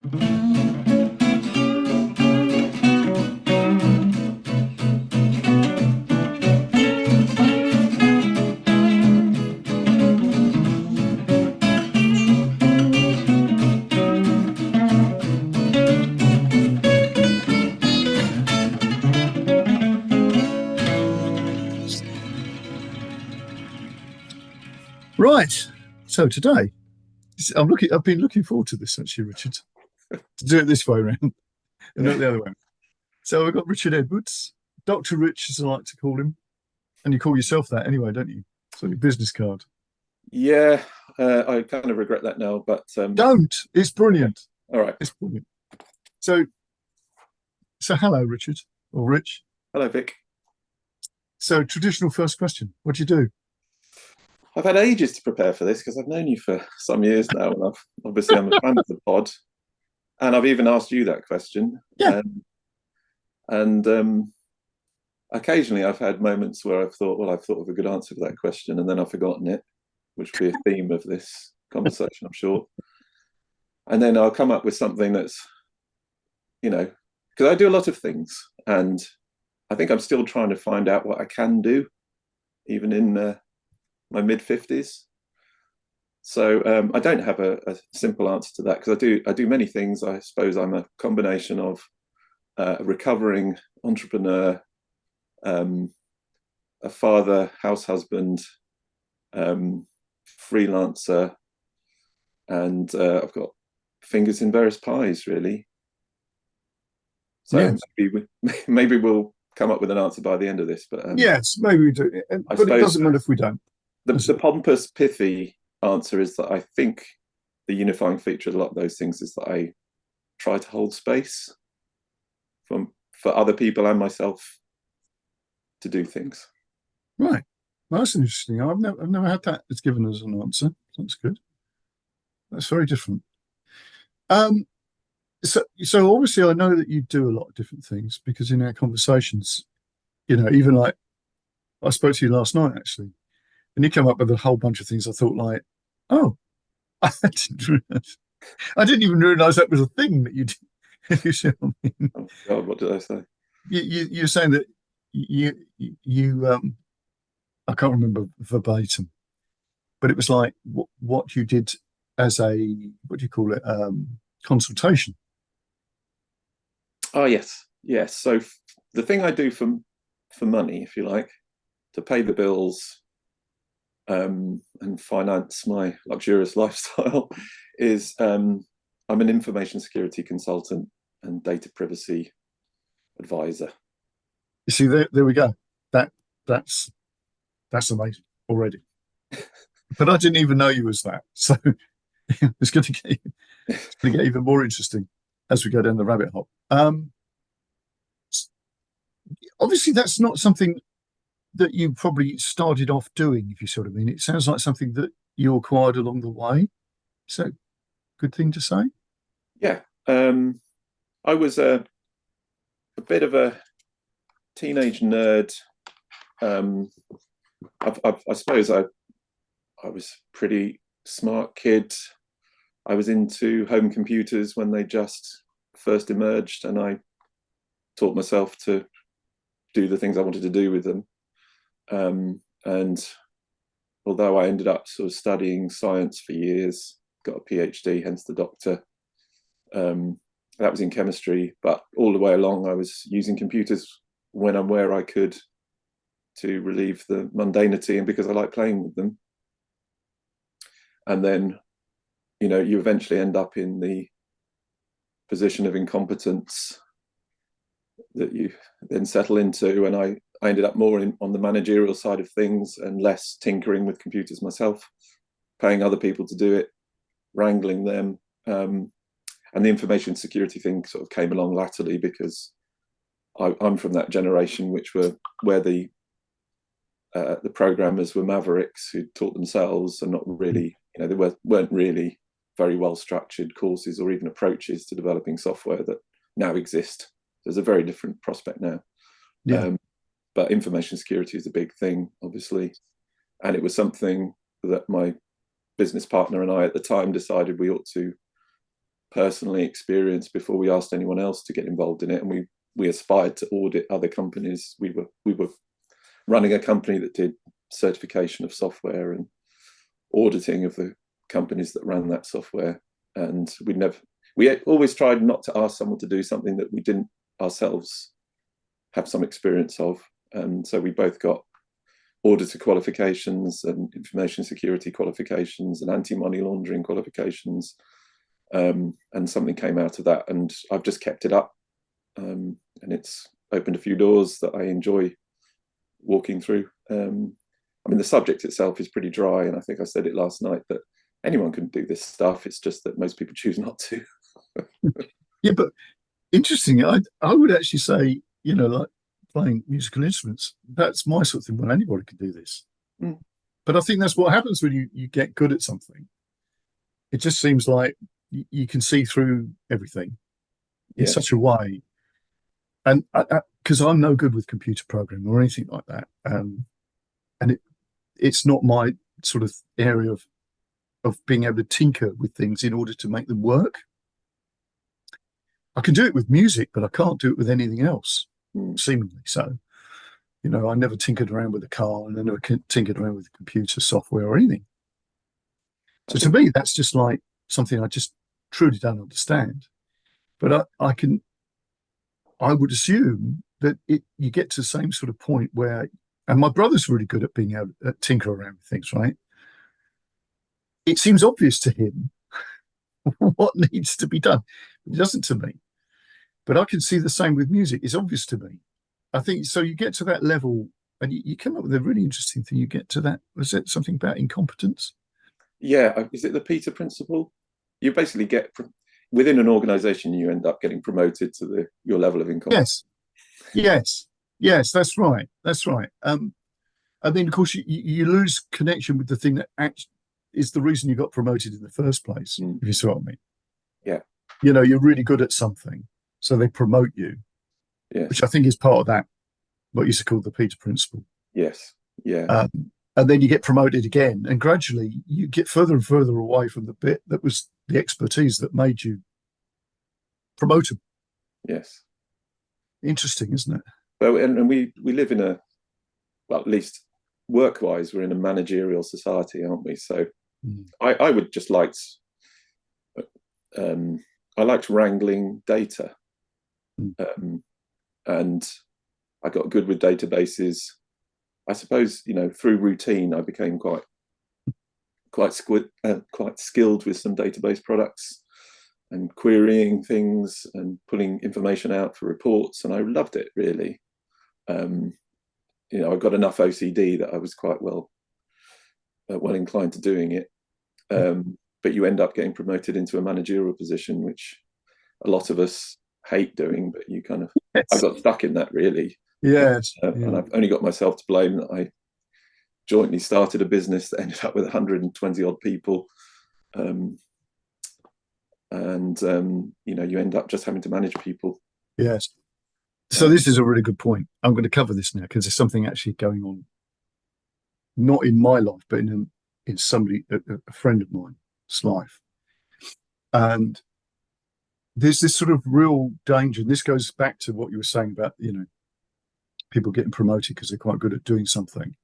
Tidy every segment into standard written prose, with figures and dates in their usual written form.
Right. So today, I've been looking forward to this actually, Richard, to do it this way around and not the other way. So we've got Richard Edwards, Dr. Rich, as I like to call him, and you call yourself that anyway, don't you? It's on your business card. Yeah, I kind of regret that now, but don't. It's brilliant. All right, it's brilliant. So hello, Richard or Rich. Hello, Vic. So traditional first question: what do you do? I've had ages to prepare for this because I've known you for some years now, and I'm a fan of the pod, and I've even asked you that question. Yeah. And occasionally I've had moments where I've thought of a good answer for that question, and then I've forgotten it, which will be a theme of this conversation, I'm sure. And then I'll come up with something that's, because I do a lot of things, and I think I'm still trying to find out what I can do, even in my mid-50s. So I don't have a simple answer to that, because I do many things. I suppose I'm a combination of a recovering entrepreneur, a father, house husband, freelancer, and I've got fingers in various pies, really. So yes. maybe we'll come up with an answer by the end of this. But yes, maybe we do. But it doesn't matter if we don't. The pompous, pithy answer is that I think the unifying feature of a lot of those things is that I try to hold space for other people and myself to do things. Right. Well, that's interesting. I've never had that as given as an answer. That's good. That's very different. So obviously I know that you do a lot of different things, because in our conversations, even like I spoke to you last night actually, and you come up with a whole bunch of things. I thought like, oh, I didn't even realise that was a thing that you did. You see what I mean? Oh God, what did I say? You're saying that you I can't remember verbatim, but it was like what you did as a, what do you call it, consultation. Oh yes. So the thing I do for money, if you like, to pay the bills and finance my luxurious lifestyle, is I'm an information security consultant and data privacy advisor. You see, there we go. That's amazing already. But I didn't even know you was that. So it's going to get even more interesting as we go down the rabbit hole. Obviously, that's not something that you probably started off doing, if you sort of mean. It sounds like something that you acquired along the way. So, good thing to say? Yeah. I was a bit of a teenage nerd. I suppose I was a pretty smart kid. I was into home computers when they just first emerged, and I taught myself to do the things I wanted to do with them. And although I ended up sort of studying science for years, got a PhD, hence the doctor, that was in chemistry, but all the way along I was using computers when and where I could to relieve the mundanity, and because I like playing with them. And then, you eventually end up in the position of incompetence that you then settle into, and I ended up more on the managerial side of things and less tinkering with computers myself, paying other people to do it, wrangling them. And the information security thing sort of came along latterly, because I'm from that generation where the programmers were Mavericks who taught themselves, and not really, they weren't really very well structured courses or even approaches to developing software that now exist. There's a very different prospect now. Yeah. But information security is a big thing, obviously. And it was something that my business partner and I at the time decided we ought to personally experienced before we asked anyone else to get involved in it. And we aspired to audit other companies. We were running a company that did certification of software and auditing of the companies that ran that software. And we always tried not to ask someone to do something that we didn't ourselves have some experience of. And so we both got auditor qualifications and information security qualifications and anti-money laundering qualifications. And something came out of that, and I've just kept it up. And it's opened a few doors that I enjoy walking through. I mean, the subject itself is pretty dry, and I think I said it last night that anyone can do this stuff. It's just that most people choose not to. Yeah, but interesting. I would actually say, like playing musical instruments, that's my sort of thing. Well, anybody can do this. Mm. But I think that's what happens when you get good at something. It just seems like you can see through everything in such a way. And because I'm no good with computer programming or anything like that, and it's not my sort of area of being able to tinker with things in order to make them work. I can do it with music, but I can't do it with anything else, seemingly. So, I never tinkered around with a car, and I never tinkered around with computer software or anything. So to me, that's just like something I just truly don't understand. But I would assume that you get to the same sort of point where, and my brother's really good at being able to tinker around with things, right? It seems obvious to him what needs to be done. It doesn't to me. But I can see the same with music. It's obvious to me. I think so. You get to that level, and you come up with a really interesting thing. You get to that. Was it something about incompetence? Yeah, is it the Peter principle? You basically get within an organization, you end up getting promoted to your level of incompetence. Yes. That's right. And then, of course, you lose connection with the thing that actually is the reason you got promoted in the first place. If you see what I mean. Yeah. You're really good at something, so they promote you. Yes. Which I think is part of that, what used to call the Peter principle. Yes. Yeah. And then you get promoted again, and gradually you get further and further away from the bit that was the expertise that made you promotable. Yes. Interesting, isn't it? Well, and we live in at least work-wise, we're in a managerial society, aren't we? So I would just liked wrangling data. And I got good with databases. I suppose, through routine, I became quite skilled with some database products and querying things and pulling information out for reports. And I loved it, really. I got enough OCD that I was quite well inclined to doing it. But you end up getting promoted into a managerial position, which a lot of us hate doing, but you kind of, I got stuck in that, really. Yes. And I've only got myself to blame that I jointly started a business that ended up with 120 odd people. You end up just having to manage people. Yes. So this is a really good point. I'm going to cover this now because there's something actually going on, not in my life, but in somebody, a friend of mine's life. And there's this sort of real danger, and this goes back to what you were saying about, people getting promoted because they're quite good at doing something.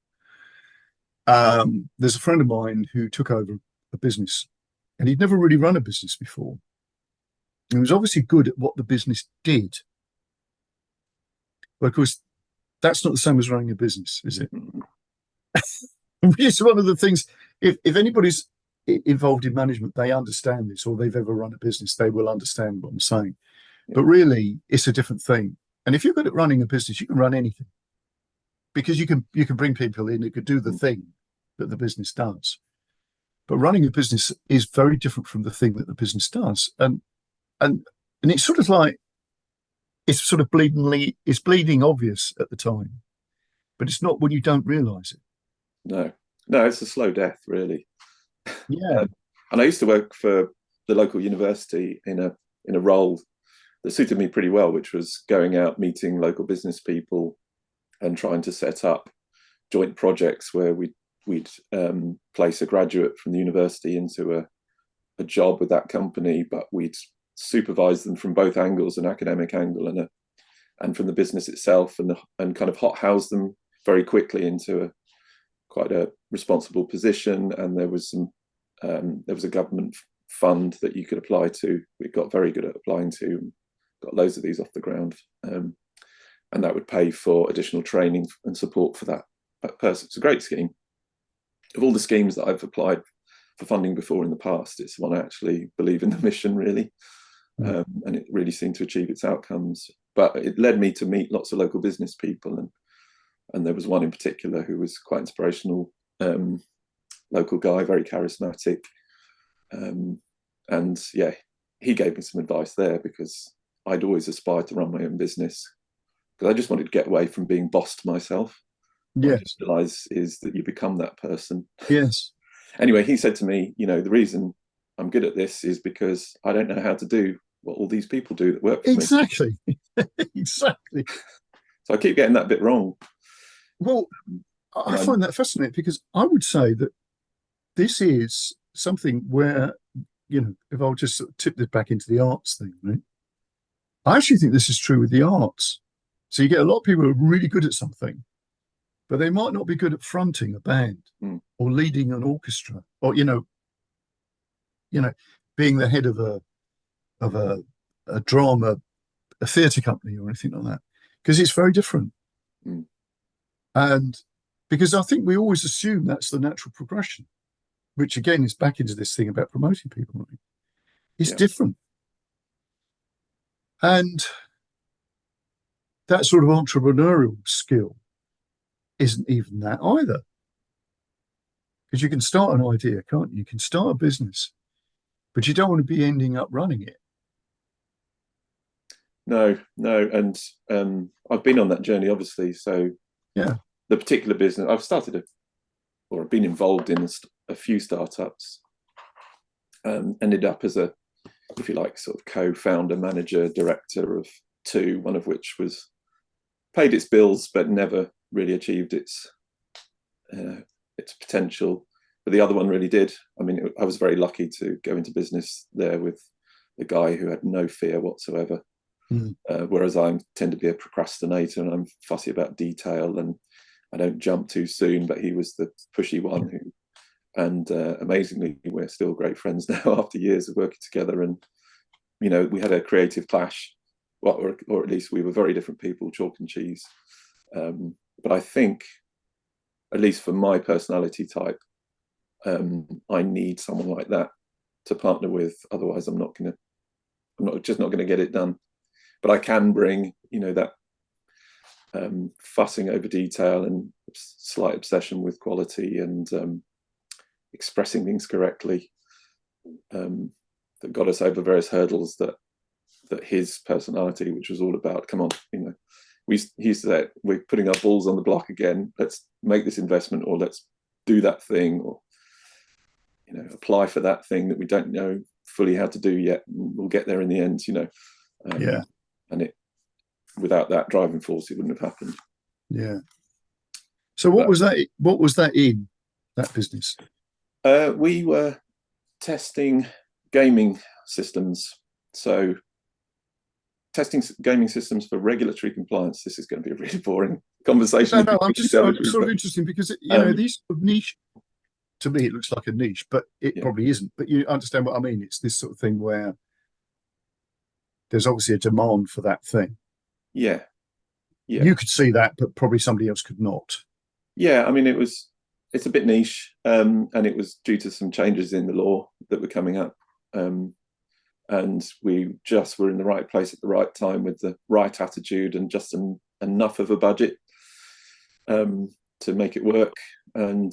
There's a friend of mine who took over a business, and he'd never really run a business before. He was obviously good at what the business did. But of course, that's not the same as running a business, is it? It's one of the things, if anybody's involved in management, they understand this, or they've ever run a business, they will understand what I'm saying. Yeah. But really, it's a different thing. And if you're good at running a business, you can run anything, because you can bring people in who could do the thing that the business does. But running a business is very different from the thing that the business does. And it's sort of like, it's sort of bleeding obvious at the time, but it's not when you don't realize it. No, it's a slow death, really. Yeah. And I used to work for the local university in a role that suited me pretty well, which was going out, meeting local business people and trying to set up joint projects where we'd place a graduate from the university into a job with that company, but we'd supervise them from both angles, an academic angle and from the business itself, and kind of hothouse them very quickly into quite a responsible position. And there was a government fund that you could apply to. We got very good at applying to, and got loads of these off the ground, and that would pay for additional training and support for that person. It's a great scheme. Of all the schemes that I've applied for funding before in the past, it's one I actually believe in the mission, really. And it really seemed to achieve its outcomes. But it led me to meet lots of local business people, and there was one in particular who was quite inspirational, local guy, very charismatic. And yeah, he gave me some advice there, because I'd always aspired to run my own business, because I just wanted to get away from being bossed myself. What I just realised is that you become that person. Yes. Anyway, he said to me, the reason I'm good at this is because I don't know how to do what all these people do that work for me. Exactly. Exactly. So I keep getting that bit wrong. Well, I find that fascinating, because I would say that this is something where, if I'll just sort of tip this back into the arts thing, right? I actually think this is true with the arts. So you get a lot of people who are really good at something, but they might not be good at fronting a band or leading an orchestra, or being the head of a drama, a theatre company, or anything like that, because it's very different. And because I think we always assume that's the natural progression, which again is back into this thing about promoting people. Right? It's different, and that sort of entrepreneurial skill isn't even that either. Because you can start an idea, can't you? You can start a business, but you don't want to be ending up running it. No. And I've been on that journey, obviously. So yeah, the particular business I've started or been involved in a few startups, ended up as a, if you like, sort of co-founder, manager, director of two, one of which was paid its bills but never really achieved its potential, but the other one really did. I mean, I was very lucky to go into business there with a guy who had no fear whatsoever, whereas I tend to be a procrastinator, and I'm fussy about detail, and I don't jump too soon, but he was the pushy one and amazingly, we're still great friends now after years of working together. And we had a creative clash, or at least we were very different people, chalk and cheese. But I think, at least for my personality type, I need someone like that to partner with. Otherwise, I'm just not going to get it done. But I can bring, that fussing over detail and slight obsession with quality and expressing things correctly, that got us over various hurdles that his personality, which was all about, come on, he used to say, we're putting our balls on the block again. Let's make this investment, or let's do that thing, or apply for that thing that we don't know fully how to do yet. We'll get there in the end, And without that driving force, it wouldn't have happened. Yeah. So what was that? What was that in that business? We were testing gaming systems. So testing gaming systems for regulatory compliance. This is going to be a really boring conversation. No, I'm sort of interesting, because these sort of niche, to me, it looks like a niche, but it probably isn't. But you understand what I mean? It's this sort of thing where there's obviously a demand for that thing. Yeah. You could see that, but probably somebody else could not. Yeah, I mean, it's a bit niche, and it was due to some changes in the law that were coming up. And we just were in the right place at the right time with the right attitude and just enough of a budget to make it work. And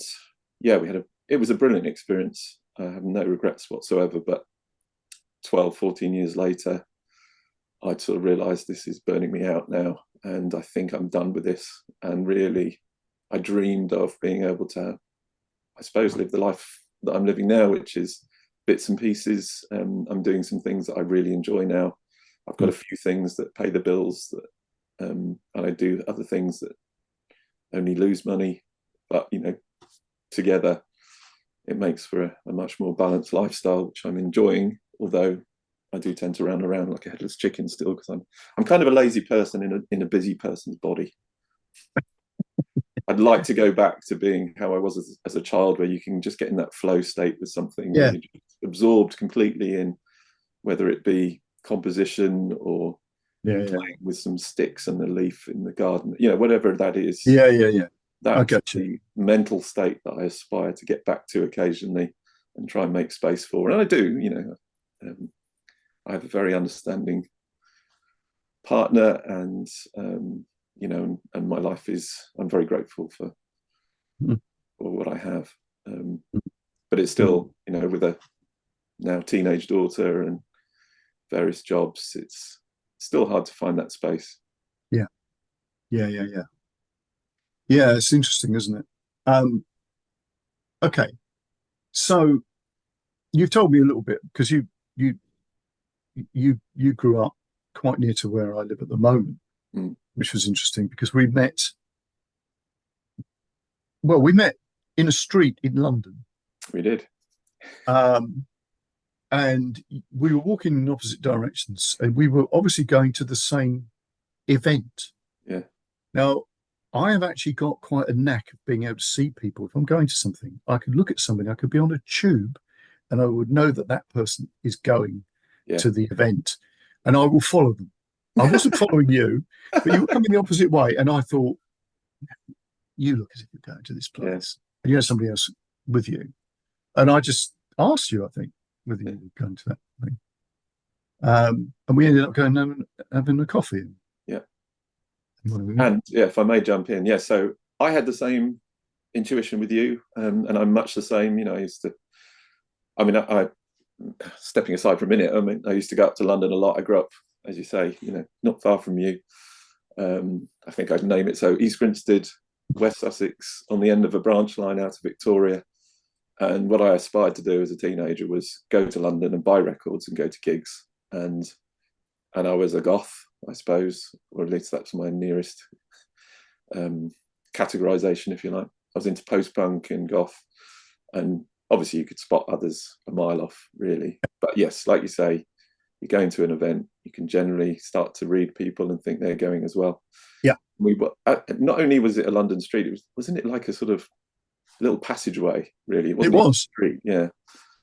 yeah, it was a brilliant experience. I have no regrets whatsoever. But 12, 14 years later, I'd sort of realised this is burning me out now, and I think I'm done with this. And really, I dreamed of being able to, I suppose, live the life that I'm living now, which is bits and pieces. I'm doing some things that I really enjoy now. I've got a few things that pay the bills, and I do other things that only lose money. But together, it makes for a much more balanced lifestyle, which I'm enjoying. Although I do tend to run around like a headless chicken still, because I'm kind of a lazy person in a busy person's body. I'd like to go back to being how I was as a child, where you can just get in that flow state with something, Yeah. where you're just absorbed completely in, whether it be composition or playing with some sticks and a leaf in the garden, whatever that is. Yeah. That's the mental state that I aspire to get back to occasionally and try and make space for. And I do, I have a very understanding partner, and and my life I'm very grateful for what I have. But it's still, with a now teenage daughter and various jobs, it's still hard to find that space. Yeah, it's interesting, isn't it? Okay, so you've told me a little bit, because you grew up quite near to where I live at the moment, which was interesting, because we met in a street in London. We did. And we were walking in opposite directions, and we were obviously going to the same event. Yeah. Now, I have actually got quite a knack of being able to see people. If I'm going to something, I could look at somebody, I could be on a tube, and I would know that that person is going to the event, and I will follow them. I wasn't following you, but you were coming the opposite way, and I thought, you look as if you're going to this place, and you had somebody else with you. And I just asked you, I think, whether you were going to that thing. And we ended up going and having a coffee. Yeah. And if I may jump in, so I had the same intuition with you, and I'm much the same. I stepping aside for a minute, I used to go up to London a lot. I grew up, as you say, not far from you. I think I'd name it so: East Grinstead, West Sussex, on the end of a branch line out of Victoria. And what I aspired to do as a teenager was go to London and buy records and go to gigs. And I was a goth, I suppose, or at least that's my nearest categorization, if you like. I was into post-punk and goth, and obviously you could spot others a mile off, really. But yes, like you say, you're going to an event, you can generally start to read people and think they're going as well. Yeah. We were, not only was it a London street, wasn't it like a sort of little passageway, really? It was. A street, yeah.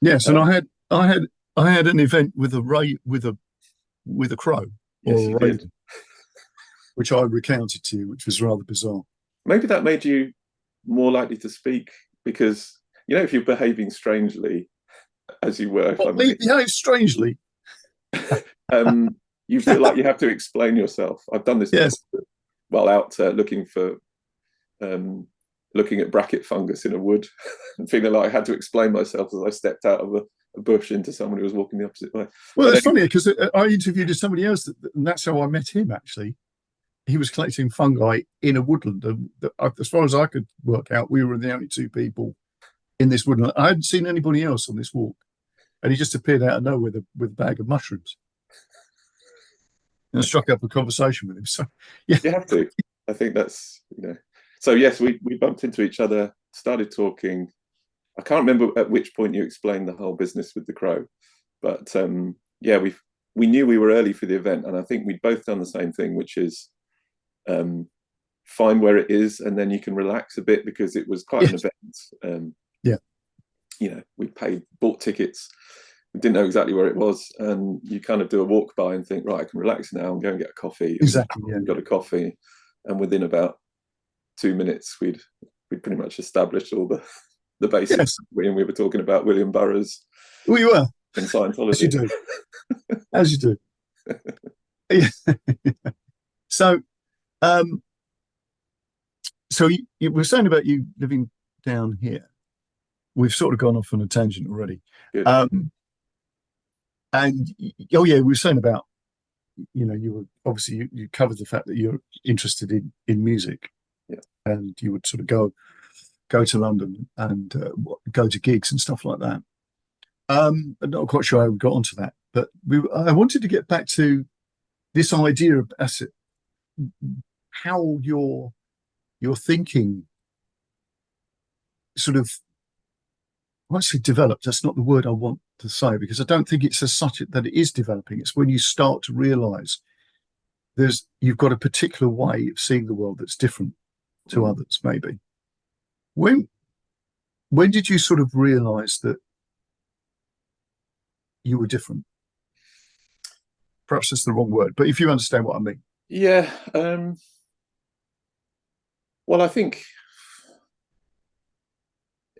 Yes, and I had an event with a crow, yes, or a raven, which I recounted to you, which was rather bizarre. Maybe that made you more likely to speak, because if you're behaving strangely, as you were, behave strangely, you feel like you have to explain yourself. I've done this. Yes. While out looking at bracket fungus in a wood, and feeling like I had to explain myself as I stepped out of a bush into someone who was walking the opposite way. Well, that's funny, because I interviewed somebody else, and that's how I met him, actually. He was collecting fungi in a woodland, and as far as I could work out, we were the only two people in this woodland. I hadn't seen anybody else on this walk, and he just appeared out of nowhere with a bag of mushrooms. And I struck up a conversation with him. So, yeah. You have to. I think that's, So, yes, we bumped into each other, started talking. I can't remember at which point you explained the whole business with the crow. But, we knew we were early for the event. And I think we'd both done the same thing, which is find where it is, and then you can relax a bit, because it was quite an event. We bought tickets. We didn't know exactly where it was, and you kind of do a walk by and think, right, I can relax now and go and get a coffee. Exactly. Yeah. Got a coffee, and within about 2 minutes, we'd pretty much established all the basics. Yes. We were talking about William Burroughs. We were. And Scientology. As you do. As you do. Yeah. So, you were saying about you living down here. We've sort of gone off on a tangent already. Good. And we were saying about, you were obviously you covered the fact that you're interested in music, and you would sort of go to London and go to gigs and stuff like that. I'm not quite sure how we got onto that, but I wanted to get back to this idea of how your thinking sort of, I won't say developed, that's not the word I want to say, because I don't think it's as such that it is developing. It's when you start to realise you've got a particular way of seeing the world that's different to others, maybe. When did you sort of realise that you were different? Perhaps that's the wrong word, but if you understand what I mean. Yeah. Well, I think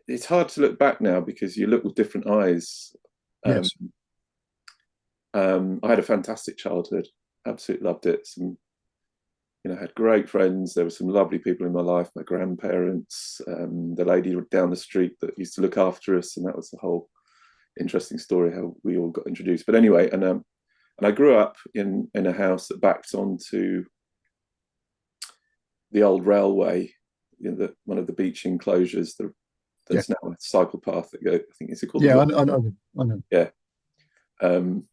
it's hard to look back now because you look with different eyes. Yes. I had a fantastic childhood. Absolutely loved it. Had great friends. There were some lovely people in my life. My grandparents, the lady down the street that used to look after us, and that was the whole interesting story how we all got introduced. But anyway, and I grew up in a house that backed onto the old railway, one of the beach enclosures. There's now a cycle path that goes. I think is it called? Yeah, I know. Yeah, and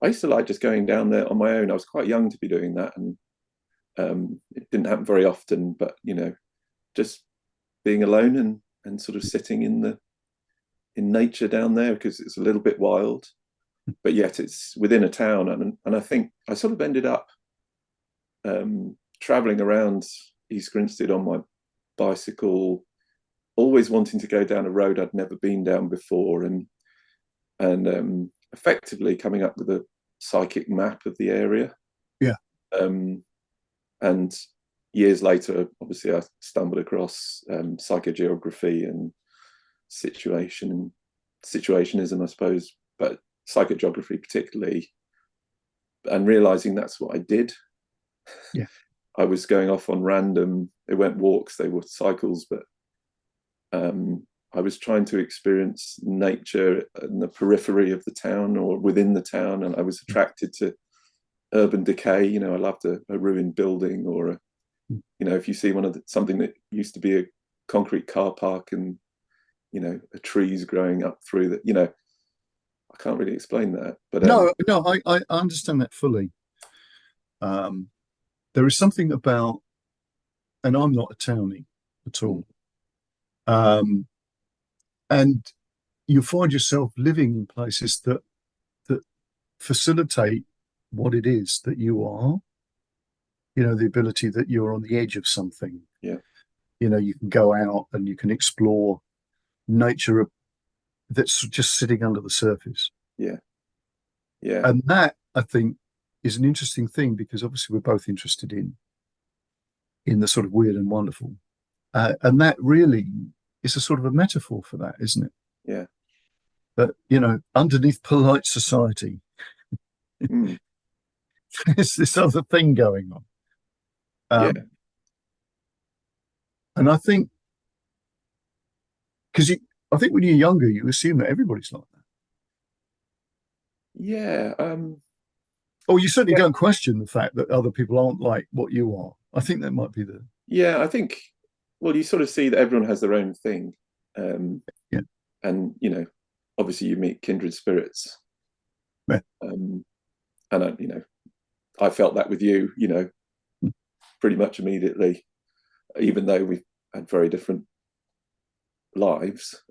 I used to like just going down there on my own. I was quite young to be doing that, and it didn't happen very often. But just being alone and sort of sitting in nature down there because it's a little bit wild, but yet it's within a town. And I think I sort of ended up traveling around East Grinstead on my bicycle, always wanting to go down a road I'd never been down before, and effectively coming up with a psychic map of the area. Yeah. And years later, obviously, I stumbled across psychogeography and situationism, I suppose, but psychogeography particularly, and realizing that's what I did. Yeah. I was going off on random. They weren't walks; they were cycles, but I was trying to experience nature in the periphery of the town or within the town, and I was attracted to urban decay. I loved a ruined building, or if you see something that used to be a concrete car park and a trees growing up through that. I can't really explain that, but No, I understand that fully. There is something about, and I'm not a townie at all. And you find yourself living in places that facilitate what it is that you are. The ability that you're on the edge of something. Yeah. You can go out and you can explore nature that's just sitting under the surface. Yeah. Yeah. And that, I think, is an interesting thing because obviously we're both interested in the sort of weird and wonderful. And that really is a sort of a metaphor for that, isn't it? Yeah. That, underneath polite society, there's this other thing going on. Yeah. And I think, because I think when you're younger, you assume that everybody's like that. Yeah. Oh, you certainly don't question the fact that other people aren't like what you are. I think that might be the. Yeah, I think, well, you sort of see that everyone has their own thing. Yeah. And, obviously you meet kindred spirits. Yeah. And, I felt that with you, pretty much immediately, even though we've had very different lives.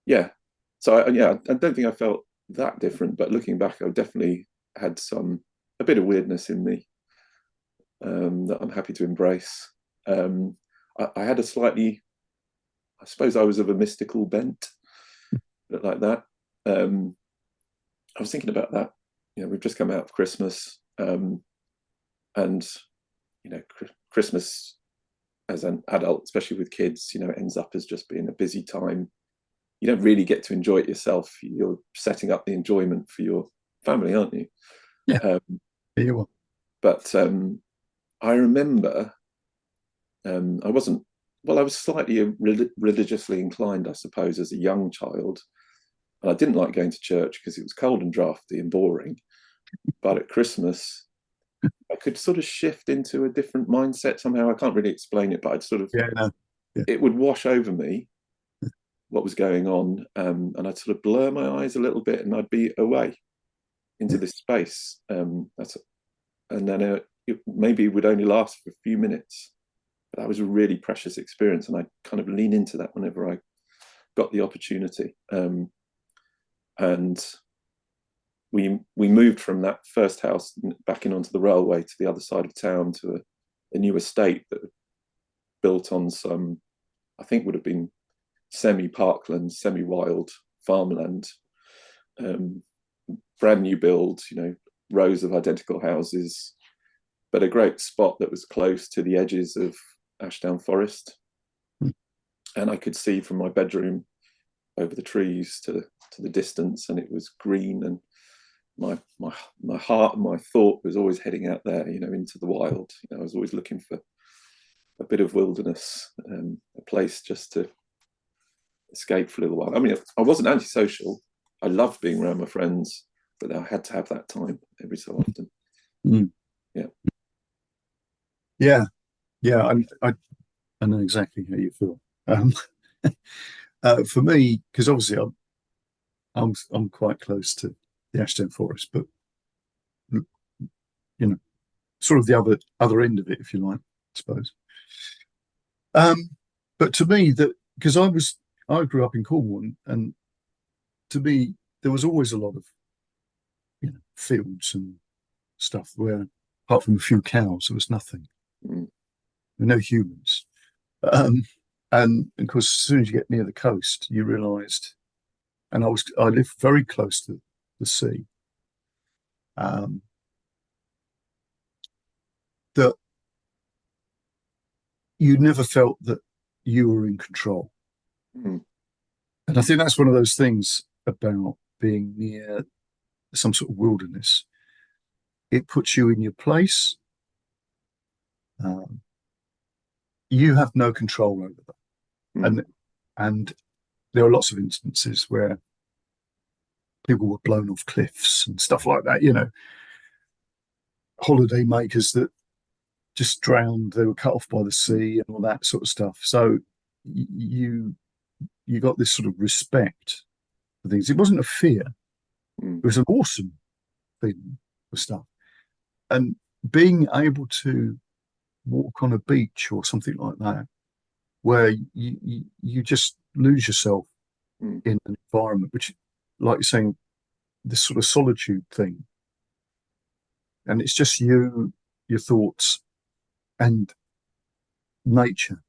Yeah. So, I don't think I felt that different, but looking back, I definitely had a bit of weirdness in me that I'm happy to embrace. I had a slightly, I suppose I was of a mystical bent, like that. I was thinking about that. We've just come out of Christmas, and Christmas as an adult, especially with kids, ends up as just being a busy time. You don't really get to enjoy it yourself. You're setting up the enjoyment for your family, aren't you? Yeah. You are. But I remember I was slightly religiously inclined, I suppose, as a young child. And I didn't like going to church because it was cold and drafty and boring. But at Christmas, I could sort of shift into a different mindset somehow. I can't really explain it, but I'd sort of, it would wash over me what was going on. And I'd sort of blur my eyes a little bit and I'd be away into this space. And then it maybe would only last for a few minutes. But that was a really precious experience. And I kind of lean into that whenever I got the opportunity. And we moved from that first house back in onto the railway to the other side of town to a new estate that built on some, I think would have been semi-parkland, semi-wild farmland, brand new build, rows of identical houses, but a great spot that was close to the edges of Ashdown Forest. And I could see from my bedroom over the trees to the distance, and it was green, and my heart and my thought was always heading out there, into the wild. I was always looking for a bit of wilderness, a place just to escape for a little while. I mean, I wasn't antisocial. I loved being around my friends, but I had to have that time every so often. Yeah. I know exactly how you feel. For me, because obviously I'm quite close to the Ashdown Forest, but sort of the other end of it, if you like, I suppose. But to me, because I grew up in Cornwall, and to me there was always a lot of fields and stuff where, apart from a few cows, there was nothing. No humans. And of course, as soon as you get near the coast, you realised, and I lived very close to the sea, that you never felt that you were in control. And I think that's one of those things about being near some sort of wilderness. It puts you in your place. You have no control over that. And there are lots of instances where people were blown off cliffs and stuff like that, holiday makers that just drowned, they were cut off by the sea and all that sort of stuff. So you got this sort of respect for things. It wasn't a fear. It was an awesome thing for stuff. And being able to walk on a beach or something like that, where you just lose yourself in an environment, which, like you're saying, this sort of solitude thing. And it's just you, your thoughts, and nature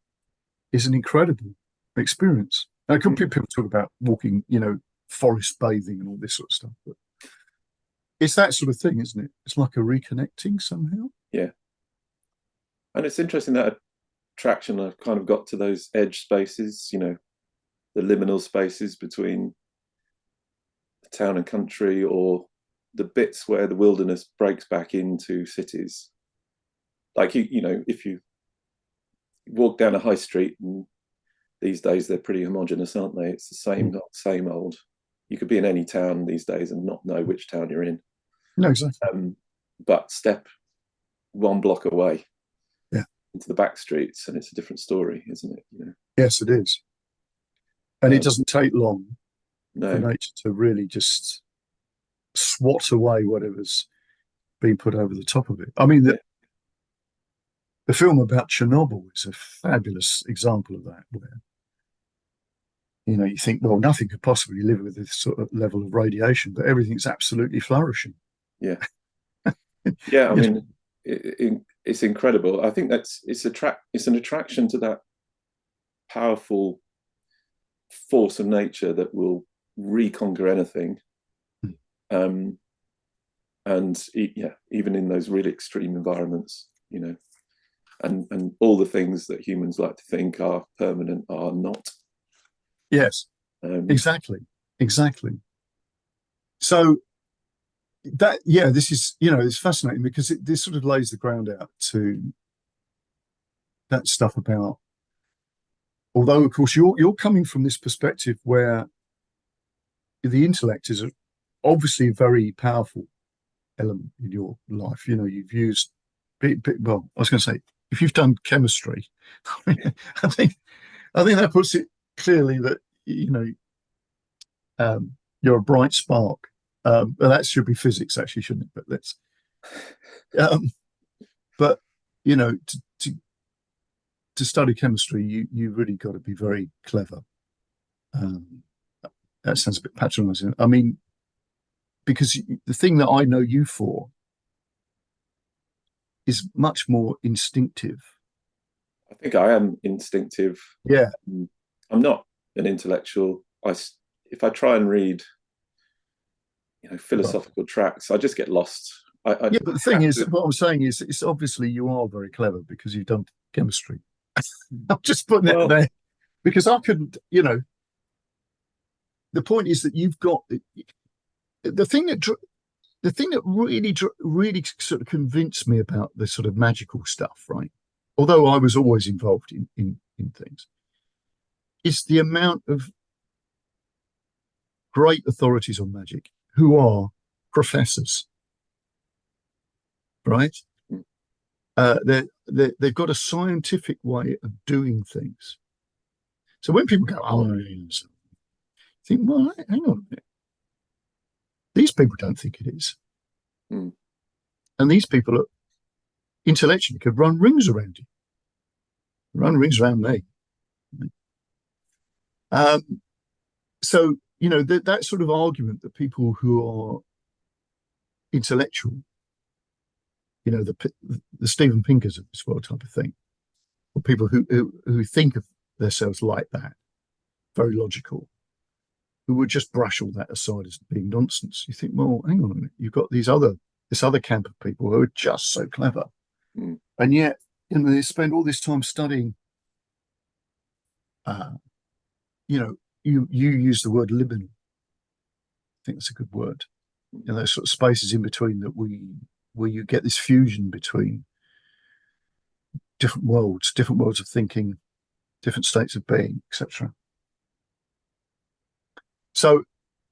is an incredible experience. Now, people talk about walking, forest bathing and all this sort of stuff, but it's that sort of thing, isn't it? It's like a reconnecting somehow. Yeah. And it's interesting that attraction, I've kind of got to those edge spaces, the liminal spaces between the town and country, or the bits where the wilderness breaks back into cities. Like, if you walk down a high street, and these days they're pretty homogenous, aren't they? It's the same old. You could be in any town these days and not know which town you're in. No, exactly. But step one block away, into the back streets, and it's a different story, isn't it? Yes, it is. And it doesn't take long for nature to really just swat away whatever's been put over the top of it. I mean, the film about Chernobyl is a fabulous example of that, where you think, well, nothing could possibly live with this sort of level of radiation, but everything's absolutely flourishing. Yeah. I mean, it's incredible. I think it's an attraction to that powerful force of nature that will reconquer anything. And even in those really extreme environments, and all the things that humans like to think are permanent are not. Yes, exactly. So this is, it's fascinating, because this sort of lays the ground out to that stuff about, although of course you're coming from this perspective where the intellect is obviously a very powerful element in your life. You've used, well, I was going to say, if you've done chemistry, I think that puts it clearly that you're a bright spark. Well, that should be physics, actually, shouldn't it? But let's. But to study chemistry, you really got to be very clever. Um, that sounds a bit patronizing. I mean, because the thing that I know you for is much more instinctive. I think I am instinctive. Yeah. I'm not an intellectual. If I try and read, Right. philosophical tracts, I just get lost. Yeah, but the thing have is, to. what I'm saying is, it's obviously you are very clever because you've done chemistry. I'm just putting it Well, there because I couldn't, the point is that you've got the thing that really sort of convinced me about the sort of magical stuff, right? Although I was always involved in things, is the amount of great authorities on magic who are professors, right? They've got a scientific way of doing things. So when people go, oh, think, well, hang on a minute. These people don't think it is. mm, And these people are intellectually could run rings around you, run rings around me. Um, so, that sort of argument that people who are intellectual, the Steven Pinkers of this world type of thing, or people who think of themselves like that, very logical, who would just brush all that aside as being nonsense. You think, well, hang on a minute, you've got this other camp of people who are just so clever, mm, and yet they spend all this time studying. Uh, you use the word liminal. I think that's a good word. Those sort of spaces in between where you get this fusion between different worlds of thinking, different states of being, etc. So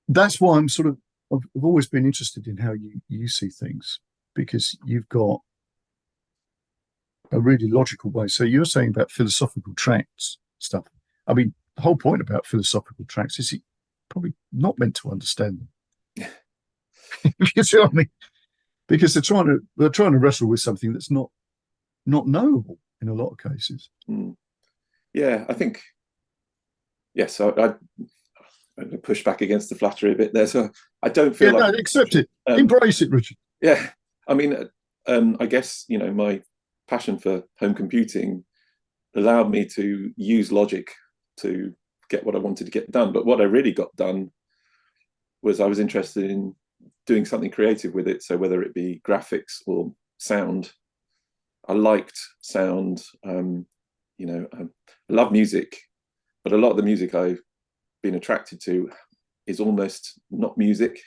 that's why I've always been interested in how you see things, because you've got a really logical way. So you're saying about philosophical tracts stuff. I mean, the whole point about philosophical tracts is you're probably not meant to understand them. You see what I mean? Because they're trying to wrestle with something that's not knowable in a lot of cases. mm. Yeah, I think yes. I push back against the flattery a bit there. So I don't Yeah, feel like no, accept it, um, embrace it, Richard. yeah. I mean, I guess my passion for home computing allowed me to use logic to get what I wanted to get done. But what I really got done was I was interested in doing something creative with it. So whether it be graphics or sound, I liked sound. I love music, but a lot of the music I've been attracted to is almost not music.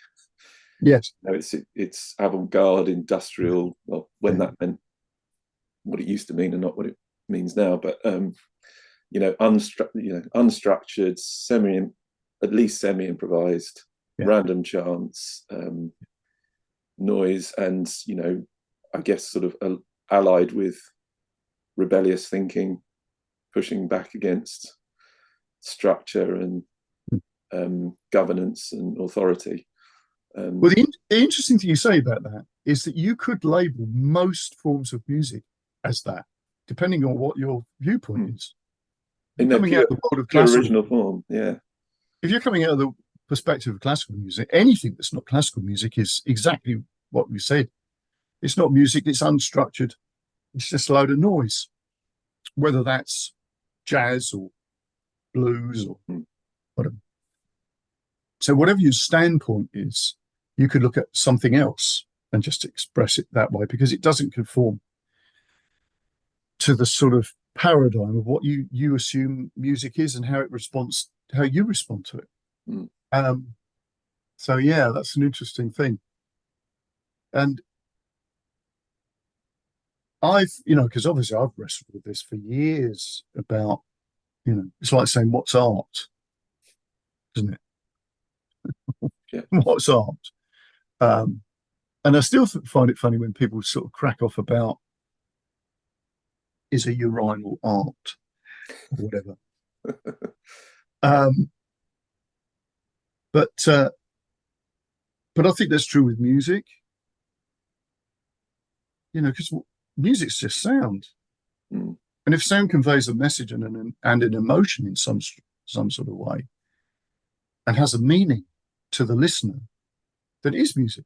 Yes. It's avant-garde, industrial. Well, when Yeah. that meant what it used to mean and not what it means now. But unstructured, at least semi-improvised, Yeah. random chants, noise, and I guess sort of allied with rebellious thinking, pushing back against structure and governance and authority. Well, the interesting thing you say about that is that you could label most forms of music as that, depending on what your viewpoint is. If you're in their coming out of the world of pure classical, original form. Yeah. if you're coming out of the perspective of classical music, anything that's not classical music is exactly what we said. It's not music, it's unstructured, it's just a load of noise, whether that's jazz or blues or Mm. whatever. So, whatever your standpoint is, you could look at something else and just express it that way because it doesn't conform to the sort of paradigm of what you assume music is and how you respond to it. Mm. Um, so yeah, that's an interesting thing. And because obviously I've wrestled with this for years about, it's like saying what's art, isn't it? Yeah. What's art? Um, and I still find it funny when people sort of crack off about is a urinal art or whatever. Um, but uh, but I think that's true with music, because music's just sound, Mm. and if sound conveys a message and an emotion in some sort of way, and has a meaning to the listener that is music.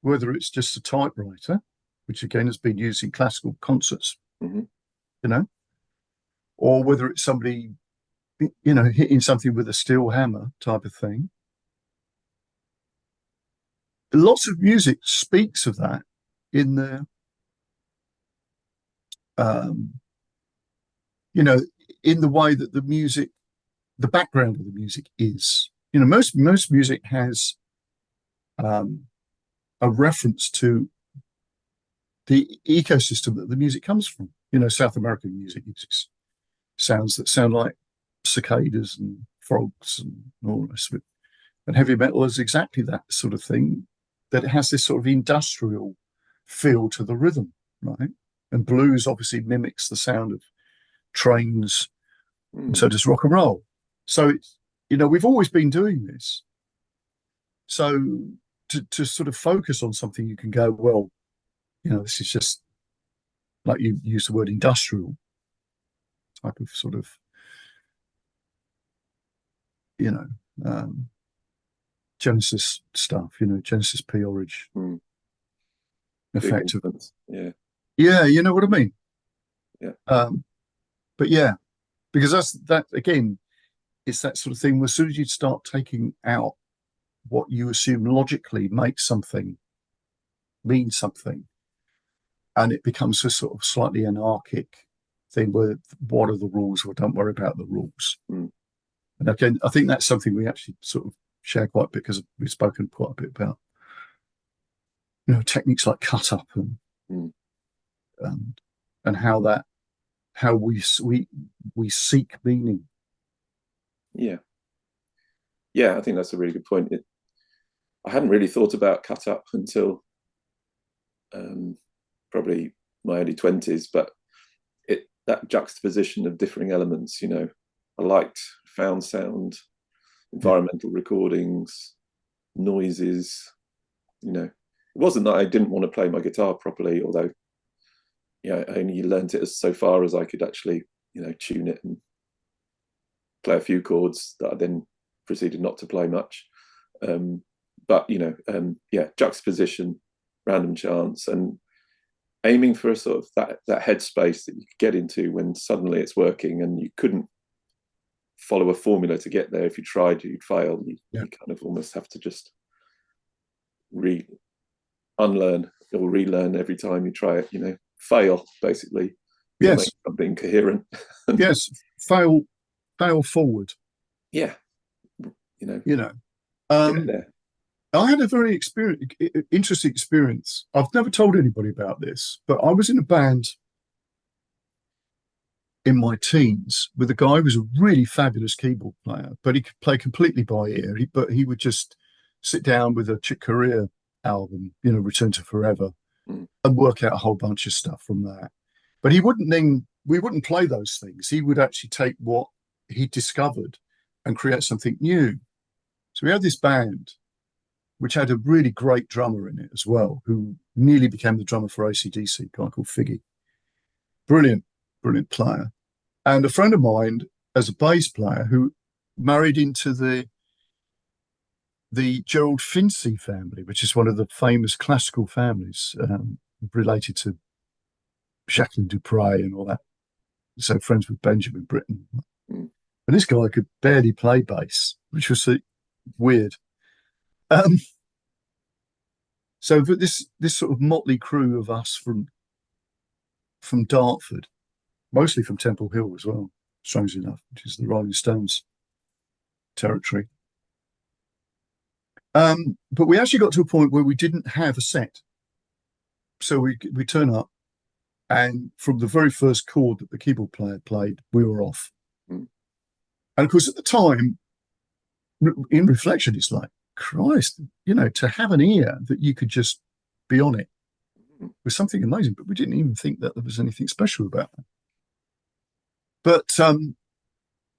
Whether it's just a typewriter, which again has been used in classical concerts, Mhm. you know, or whether it's somebody, hitting something with a steel hammer type of thing. Lots of music speaks of that in the, um, in the way that the background of the music is. Most music has um, a reference to the ecosystem that the music comes from. South American music uses sounds that sound like cicadas and frogs and all the rest of it. And heavy metal is exactly that sort of thing, that it has this sort of industrial feel to the rhythm, right? And blues obviously mimics the sound of trains, and so does rock and roll. So we've always been doing this. So to sort of focus on something, you can go, well, this is just, like you use the word, industrial type of sort of, you know, um, Genesis stuff, Genesis P. Orridge, effective. Yeah. Yeah, you know what I mean? Yeah. But yeah, because that again, it's that sort of thing where as soon as you start taking out what you assume logically makes something mean something, and it becomes a sort of slightly anarchic thing where what are the rules? Well, don't worry about the rules. And again, I think that's something we actually sort of share quite a bit, because we've spoken quite a bit about, techniques like cut up and how we seek meaning. Yeah. Yeah, I think that's a really good point. I hadn't really thought about cut up until probably my early 20s, but that juxtaposition of differing elements, I liked found sound, environmental recordings, noises. It wasn't that I didn't want to play my guitar properly, although I only learned it so far as I could actually tune it and play a few chords that I then proceeded not to play much. But juxtaposition, random chance, and aiming for a sort of that headspace that you could get into when suddenly it's working and you couldn't follow a formula to get there. If you tried, you'd fail. You kind of almost have to just unlearn or relearn every time you try it. Fail basically. Yes, make something coherent. Yes, fail forward. Yeah, I had a very interesting experience. I've never told anybody about this, but I was in a band in my teens with a guy who was a really fabulous keyboard player, but he could play completely by ear. But he would just sit down with a Chick Corea album, Return to Forever, and work out a whole bunch of stuff from that. But we wouldn't play those things. He would actually take what he discovered and create something new. So we had this band, which had a really great drummer in it as well, who nearly became the drummer for AC/DC, a guy called Figgy. Brilliant player. And a friend of mine as a bass player who married into the Gerald Finzi family, which is one of the famous classical families related to Jacqueline Dupre and all that. So friends with Benjamin Britten. And this guy could barely play bass, which was weird. So this sort of motley crew of us from Dartford, mostly from Temple Hill as well, strangely enough, which is the Rolling Stones territory. But we actually got to a point where we didn't have a set. So we turn up, and from the very first chord that the keyboard player played, we were off. And of course, at the time, in reflection, it's like, Christ, to have an ear that you could just be on it was something amazing. But we didn't even think that there was anything special about that. But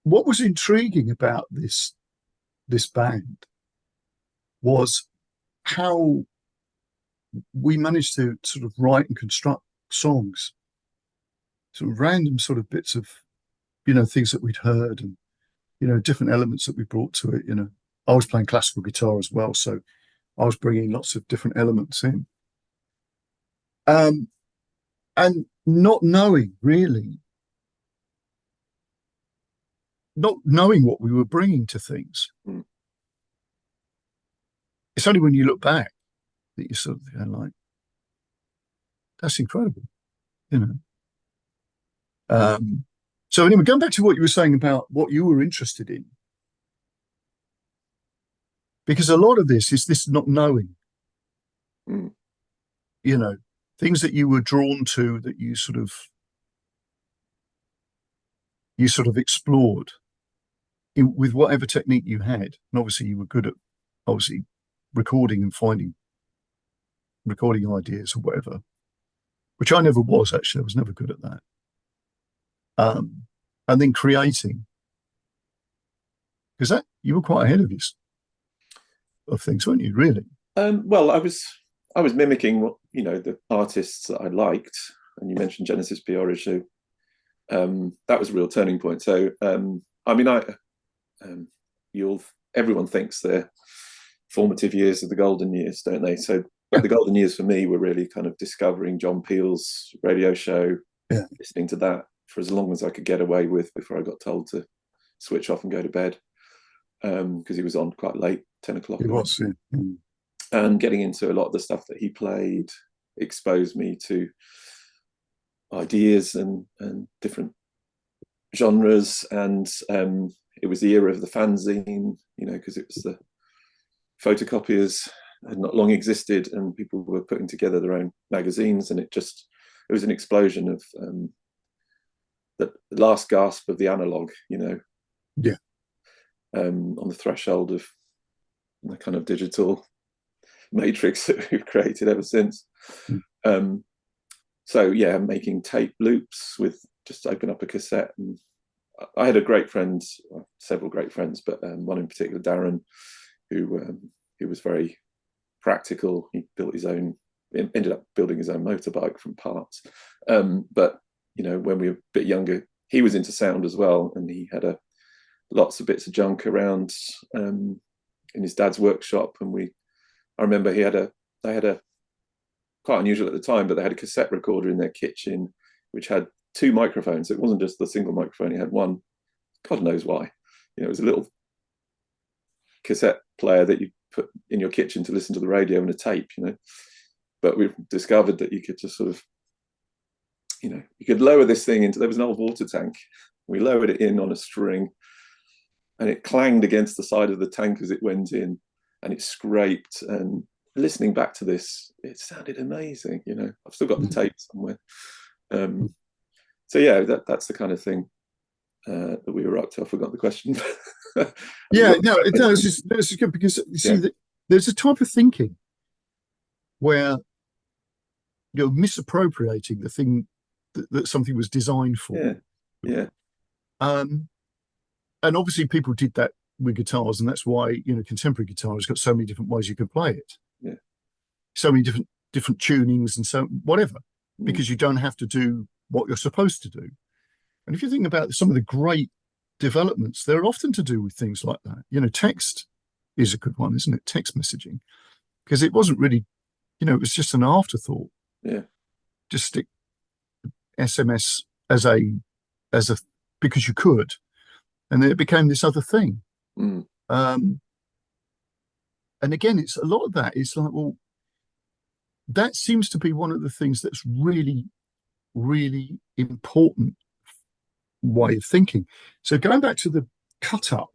what was intriguing about this band was how we managed to sort of write and construct songs, sort of random sort of bits of, things that we'd heard, and different elements that we brought to it. I was playing classical guitar as well, so I was bringing lots of different elements in. And not knowing really, not knowing what we were bringing to things. Mm. It's only when you look back that you sort of like, that's incredible, you know. So anyway, going back to what you were saying about what you were interested in, because a lot of this is this not knowing, Mm. Things that you were drawn to that you sort of explored with whatever technique you had. And obviously you were good at obviously recording and finding recording ideas or whatever, which I never was actually. I was never good at that. And then creating, because that you were quite ahead of things, weren't you? Really? Well, I was mimicking what the artists that I liked, and you mentioned Genesis P. Orridge, so that was a real turning point. So I mean, everyone thinks their formative years are the golden years, don't they? So, but the golden years for me were really kind of discovering John Peel's radio show, listening to that for as long as I could get away with before I got told to switch off and go to bed, because he was on quite late, 10 o'clock. It was, yeah. And getting into a lot of the stuff that he played exposed me to ideas and different genres. And it was the era of the fanzine, because it was the photocopiers had not long existed and people were putting together their own magazines, and it was an explosion of the last gasp of the analog, Yeah. On the threshold of the kind of digital matrix that we've created ever since. So yeah, making tape loops with just open up a cassette. And I had a great friend, several great friends, but one in particular, Darren, who was very practical. He ended up building his own motorbike from parts. But when we were a bit younger, he was into sound as well, and he had lots of bits of junk around in his dad's workshop. And I remember they had a quite unusual at the time, but they had a cassette recorder in their kitchen which had two microphones. It wasn't just the single microphone; it had one. God knows why. It was a little cassette player that you put in your kitchen to listen to the radio and a tape. But we discovered that you could just sort of, you could lower this thing into. There was an old water tank. We lowered it in on a string, and it clanged against the side of the tank as it went in, and it scraped. And listening back to this, it sounded amazing. I've still got the tape somewhere. So yeah, that's the kind of thing that we were up to. I forgot the question. Yeah, no, it's just good because you see that there's a type of thinking where you're misappropriating the thing that something was designed for. Yeah. And obviously people did that with guitars, and that's why contemporary guitar has got so many different ways you can play it. Yeah. So many different tunings and so whatever, because you don't have to do what you're supposed to do. And if you think about some of the great developments, they're often to do with things like that. Text is a good one, isn't it? Text messaging, because it wasn't really, it was just an afterthought. Yeah. Just stick SMS as a because you could, and then it became this other thing. And again, it's a lot of that. It's like, well, that seems to be one of the things that's really, really important way of thinking. So going back to the cut up,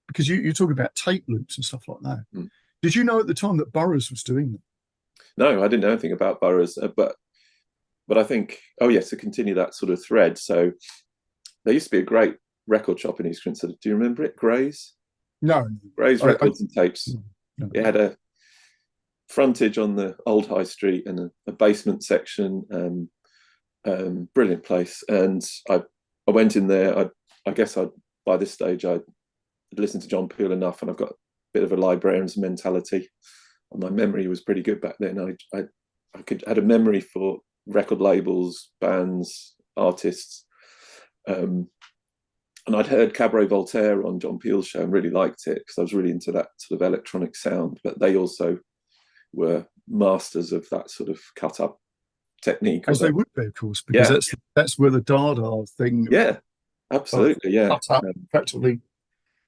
because you're talking about tape loops and stuff like that. Did you know at the time that Burroughs was doing them? No, I didn't know anything about Burroughs, but I think, to continue that sort of thread. So there used to be a great record shop in East Grinstead. Do you remember it? Gray's? No. Gray's Records and Tapes. No. It had a frontage on the old high street and a basement section. Brilliant place. And I went in there. I guess by this stage I'd listened to John Peel enough, and I've got a bit of a librarian's mentality. And my memory was pretty good back then. I had a memory for record labels, bands, artists. And I'd heard Cabaret Voltaire on John Peel's show and really liked it because I was really into that sort of electronic sound. But they also were masters of that sort of cut up technique. As they would be, of course, because Yeah, that's where the Dada thing yeah, of absolutely, yeah, cut up practically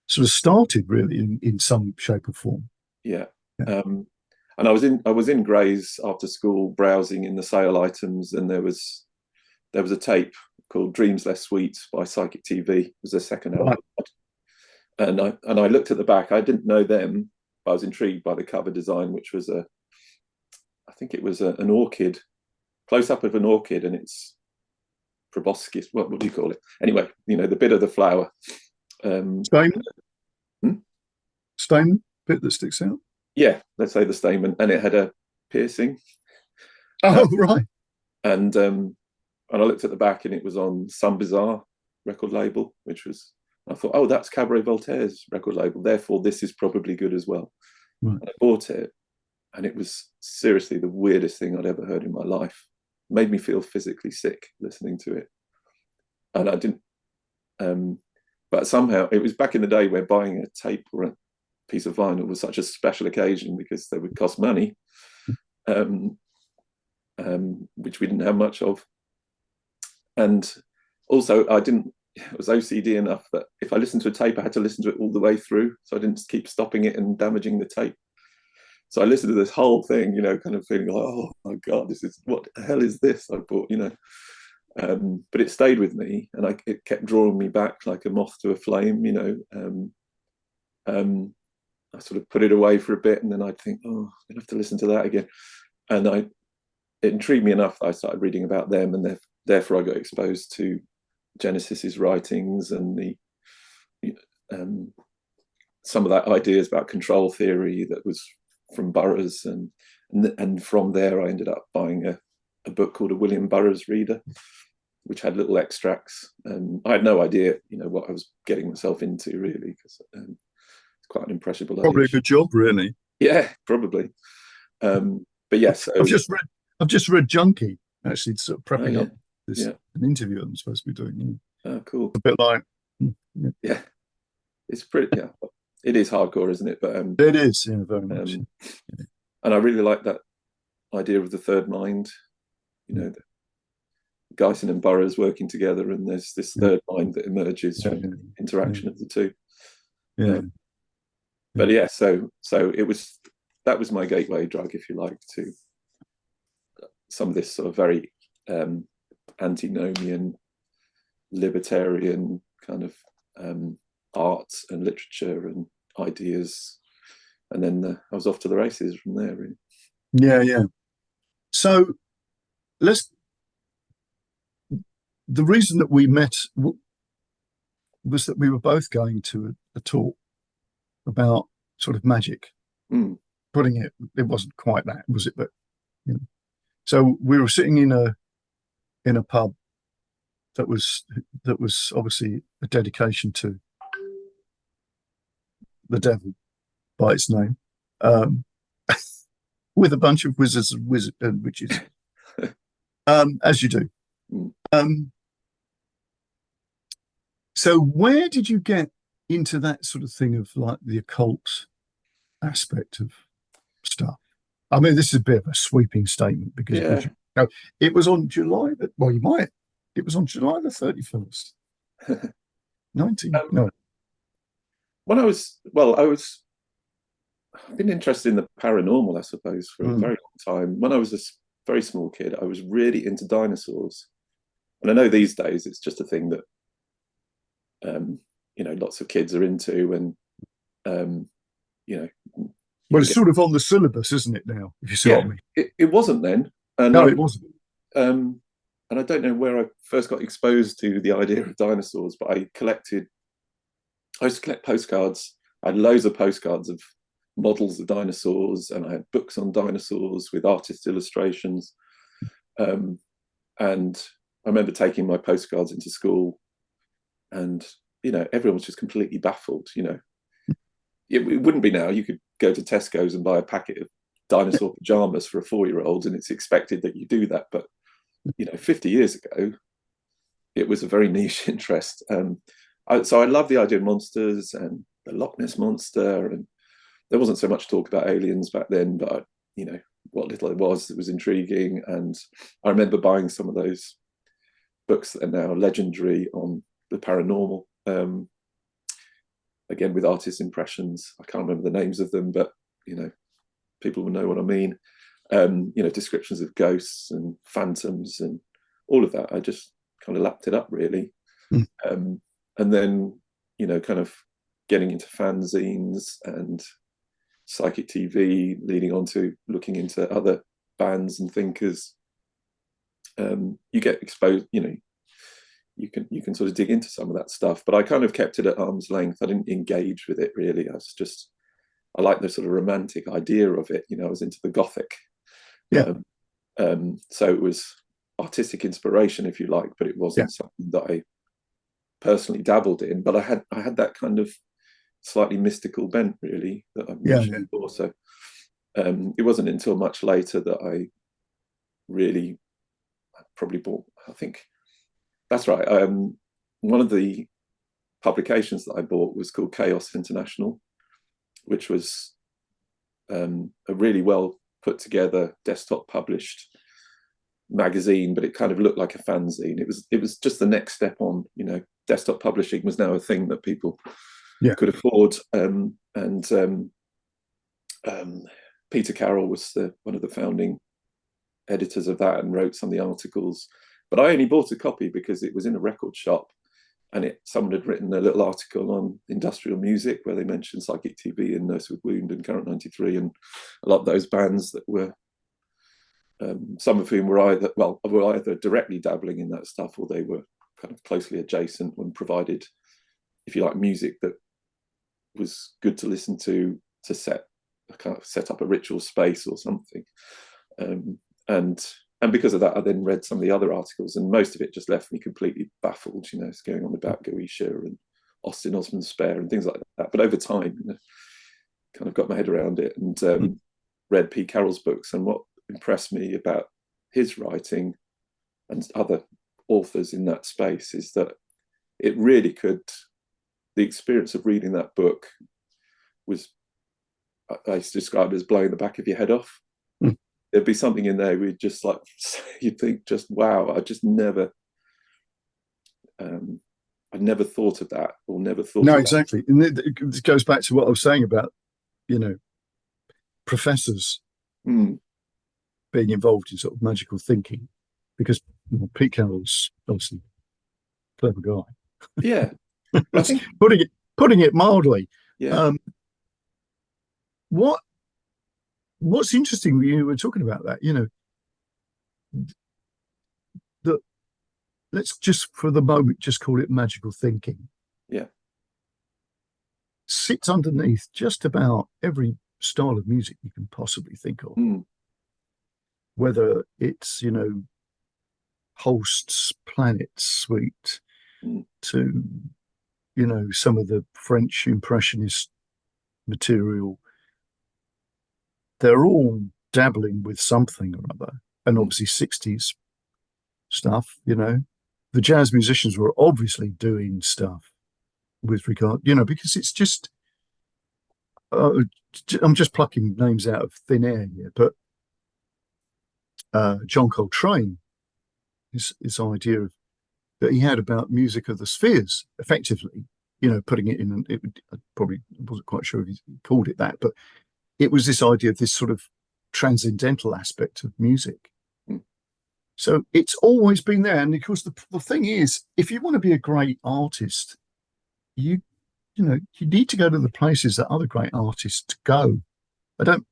sort of started, really, in some shape or form. yeah. Yeah. And I was in Grays after school browsing in the sale items, and there was a tape called Dreams Less Sweet by Psychic TV. It was their second album. And I looked at the back. I didn't know them, but I was intrigued by the cover design, which was I think it was an orchid, close up of an orchid, and it's proboscis. What do you call it? Anyway, the bit of the flower. Stamen? Stamen bit that sticks out? Yeah, let's say the stamen, and it had a piercing. Oh, right. And I looked at the back, and it was on Some Bizarre record label, I thought, oh, that's Cabaret Voltaire's record label. Therefore, this is probably good as well. Right. And I bought it, and it was seriously the weirdest thing I'd ever heard in my life. It made me feel physically sick listening to it. And I didn't, but somehow it was back in the day where buying a tape or a piece of vinyl was such a special occasion because they would cost money, which we didn't have much of. And also I was OCD enough that if I listened to a tape, I had to listen to it all the way through. So I didn't keep stopping it and damaging the tape. So I listened to this whole thing, kind of feeling like, oh my God, what the hell is this I bought, but it stayed with me, and it kept drawing me back like a moth to a flame, I sort of put it away for a bit, and then I'd think, oh, I'm gonna have to listen to that again. And it intrigued me enough that I started reading about them, and therefore I got exposed to Genesis's writings and some of that ideas about control theory that was from Burroughs, and from there I ended up buying a book called A William Burroughs Reader, which had little extracts. I had no idea, what I was getting myself into, really, because it's quite an impressionable Probably age. a good job, really. Yeah, probably. But yes, I've just read Junkie, actually, sort of prepping up this an interview I'm supposed to be doing. Oh, cool. A bit like, yeah, it's pretty. Yeah, it is hardcore, isn't it? But it is, very much. And I really like that idea of the third mind. Guyson and Burroughs working together, and there's this third mind that emerges from the interaction of the two. But yeah, so that was my gateway drug, if you like, to some of this sort of very antinomian, libertarian kind of art and literature and ideas, and then I was off to the races from there, really. Yeah. So the reason that we met was that we were both going to a talk about sort of magic. Putting it wasn't quite that, was it? But so we were sitting in a pub that was obviously a dedication to the devil by its name, with a bunch of wizards and witches, as you do. So where did you get into that sort of thing of like the occult aspect of stuff? I mean, this is a bit of a sweeping statement because it was on July that, well, it was on July the 31st, 19. No. When I've been interested in the paranormal, I suppose, for a very long time. When I was a very small kid, I was really into dinosaurs. And I know these days it's just a thing that, lots of kids are into, and, well, it's sort of on the syllabus, isn't it, now, if you see what I mean? It wasn't then. And no, it wasn't. And I don't know where I first got exposed to the idea of dinosaurs, but I used to collect postcards. I had loads of postcards of models of dinosaurs, and I had books on dinosaurs with artist illustrations. And I remember taking my postcards into school, and everyone was just completely baffled. It wouldn't be now. You could go to Tesco's and buy a packet of dinosaur pajamas for a 4-year-old, and it's expected that you do that. But 50 years ago, it was a very niche interest. So I love the idea of monsters and the Loch Ness monster, and there wasn't so much talk about aliens back then, but what little it was intriguing. And I remember buying some of those books that are now legendary on the paranormal, again with artist impressions. I can't remember the names of them, but people will know what I mean. Descriptions of ghosts and phantoms and all of that. I just kind of lapped it up, really. And then kind of getting into fanzines and psychic TV, leading on to looking into other bands and thinkers. You get exposed, you can sort of dig into some of that stuff, but I kind of kept it at arm's length. I didn't engage with it really. I like the sort of romantic idea of it. I was into the Gothic. Yeah. So it was artistic inspiration, if you like, but it wasn't something that I personally dabbled in. But I had that kind of slightly mystical bent, really, that I mentioned before. So it wasn't until much later that I probably bought, I think that's right. One of the publications that I bought was called Chaos International, which was a really well put together desktop published magazine, but it kind of looked like a fanzine. It was just the next step on, desktop publishing was now a thing that people could afford. Peter Carroll was one of the founding editors of that and wrote some of the articles. But I only bought a copy because it was in a record shop, and someone had written a little article on industrial music where they mentioned Psychic TV and Nurse with Wound and Current 93 and a lot of those bands that were, some of whom were either directly dabbling in that stuff, or they were kind of closely adjacent and provided, if you like, music that was good to listen to set up a ritual space or something. And because of that, I then read some of the other articles, and most of it just left me completely baffled. It's going on about Goetia and Austin Osman Spare and things like that. But over time, kind of got my head around it and read P. Carroll's books. And what impressed me about his writing and other authors in that space is that it really could, the experience of reading that book was, I used to describe it as blowing the back of your head off. There'd be something in there where you'd think, just wow, I just never, I never thought of that, or never thought. No, exactly. And it goes back to what I was saying about, professors being involved in sort of magical thinking, because Pete Carroll's obviously a clever guy. Yeah, I think putting it mildly. Yeah. What's interesting, you were talking about that, that let's just for the moment just call it magical thinking. Yeah. Sits underneath just about every style of music you can possibly think of. Whether it's, Holst's Planet Suite to, some of the French Impressionist material. They're all dabbling with something or other. And obviously 60s stuff, the jazz musicians were obviously doing stuff with regard, because it's just, I'm just plucking names out of thin air here, but John Coltrane, his idea of that he had about music of the spheres, effectively, putting it in, I probably wasn't quite sure if he called it that, but it was this idea of this sort of transcendental aspect of music. So it's always been there. And of course, the thing is, if you want to be a great artist, you need to go to the places that other great artists go. I don't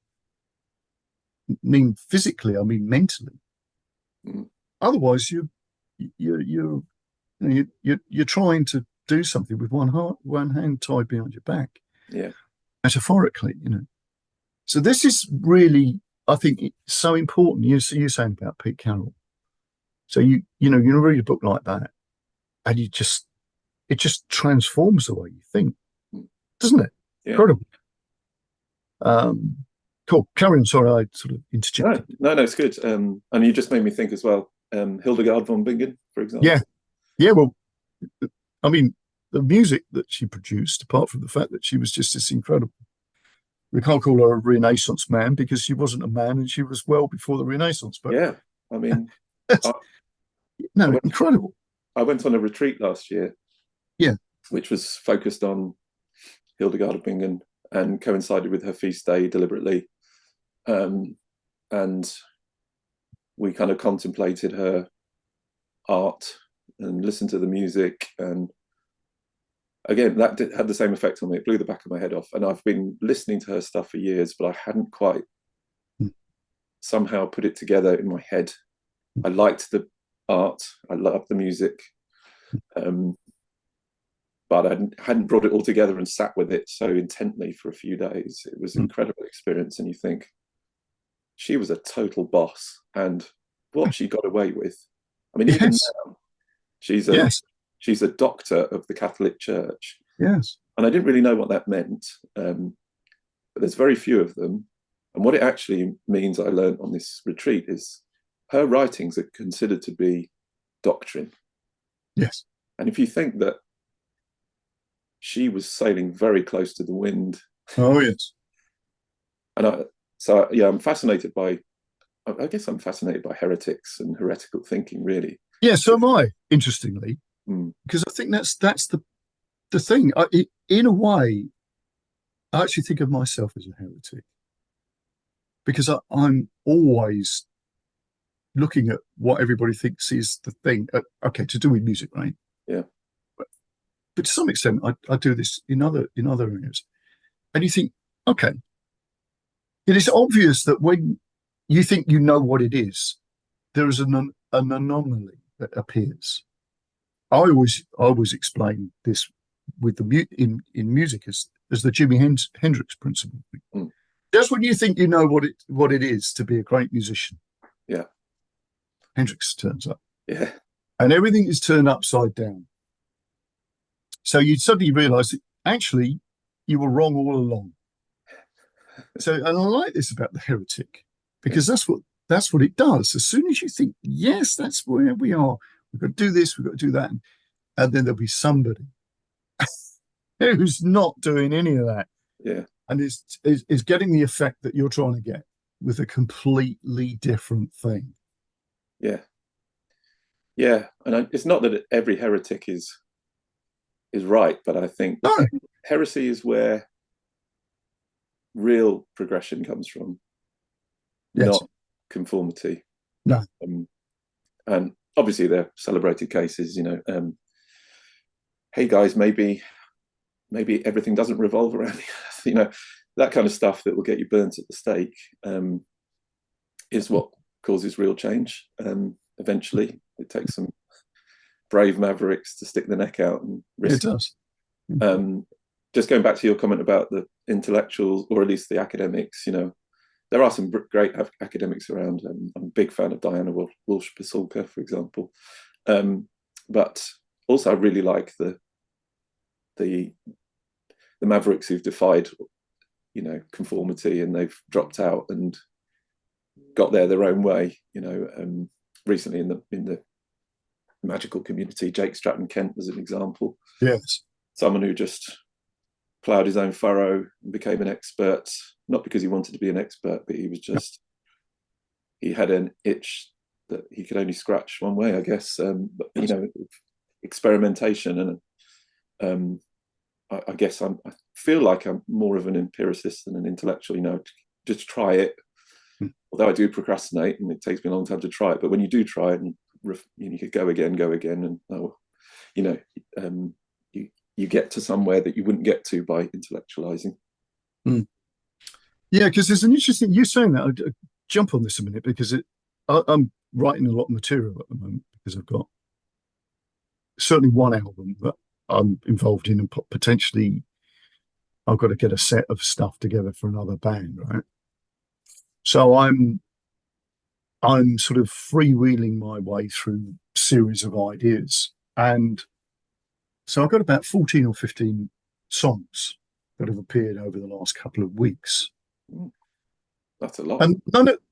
mean physically, I mean mentally. Otherwise, you're trying to do something with one hand tied behind your back. Yeah. Metaphorically, So this is really, I think, it's so important. You're saying about Pete Carroll. So you read a book like that, and it just transforms the way you think, doesn't it? Yeah. Incredible. Cool. Carry on. Sorry, I sort of interjected. No, it's good. And you just made me think as well. Hildegard Von Bingen, for example. Yeah. Well, I mean, the music that she produced, apart from the fact that she was just this incredible. We can't call her a Renaissance man because she wasn't a man and she was well before the Renaissance. But Yeah, I mean, I, I no, went, incredible. I went on a retreat last year, Yeah, which was focused on Hildegard of Bingen and coincided with her feast day deliberately. And we kind of contemplated her art and listened to the music. And again, that had the same effect on me. It blew the back of my head off. And I've been listening to her stuff for years, but I hadn't quite somehow put it together in my head. I liked the art, I loved the music, but I hadn't brought it all together and sat with it so intently for a few days. It was an incredible experience. And you think, she was a total boss, and what she got away with. I mean, even now, she's a doctor of the Catholic Church. Yes. And I didn't really know what that meant, but there's very few of them. And what it actually means, I learned on this retreat, is her writings are considered to be doctrine. Yes. And if you think that she was sailing very close to the wind. Oh, yes. And I'm fascinated by, I guess I'm fascinated by heretics and heretical thinking, really. Yeah, so am I, interestingly, because I think that's the thing. In a way, I actually think of myself as a heretic because I'm always looking at what everybody thinks is the thing. Okay, to do with music, right? Yeah. But to some extent, I do this in other areas, and you think, okay, it is obvious that when you think you know what it is, there is an anomaly that appears. I always explain this with in music as the Jimi Hendrix principle. Just when you think you know what it is to be a great musician, yeah, Hendrix turns up, yeah, and everything is turned upside down. So you suddenly realise that actually you were wrong all along. So, and I like this about the heretic because that's what it does. As soon as you think, yes, that's where we are, we've got to do this, we've got to do that, and then there'll be somebody who's not doing any of that. Yeah. And is getting the effect that you're trying to get with a completely different thing. Yeah. Yeah. And it's not that every heretic is right, but I think heresy is where real progression comes from, not conformity. No. And obviously there are celebrated cases, hey guys, maybe everything doesn't revolve around the earth, that kind of stuff that will get you burnt at the stake, is what causes real change. Eventually it takes some brave mavericks to stick the neck out and risk. It does. Just going back to your comment about the intellectuals, or at least the academics, there are some great academics around. I'm a big fan of Diana Walsh-Pasulka, for example. But also I really like the mavericks who've defied, conformity, and they've dropped out and got there their own way. Recently in the magical community, Jake Stratton Kent was an example. Yes. Someone who just ploughed his own furrow and became an expert, not because he wanted to be an expert, but he was just, he had an itch that he could only scratch one way, I guess. But, experimentation. And I guess I feel like I'm more of an empiricist than an intellectual, just try it. Although I do procrastinate and it takes me a long time to try it. But when you do try it, and you could go again, and you get to somewhere that you wouldn't get to by intellectualizing. Yeah, because there's an interesting, you saying that, I'll jump on this a minute, because I'm writing a lot of material at the moment, because I've got certainly one album that I'm involved in, and potentially I've got to get a set of stuff together for another band, right? So I'm sort of freewheeling my way through a series of ideas. And so I've got about 14 or 15 songs that have appeared over the last couple of weeks. That's a lot. And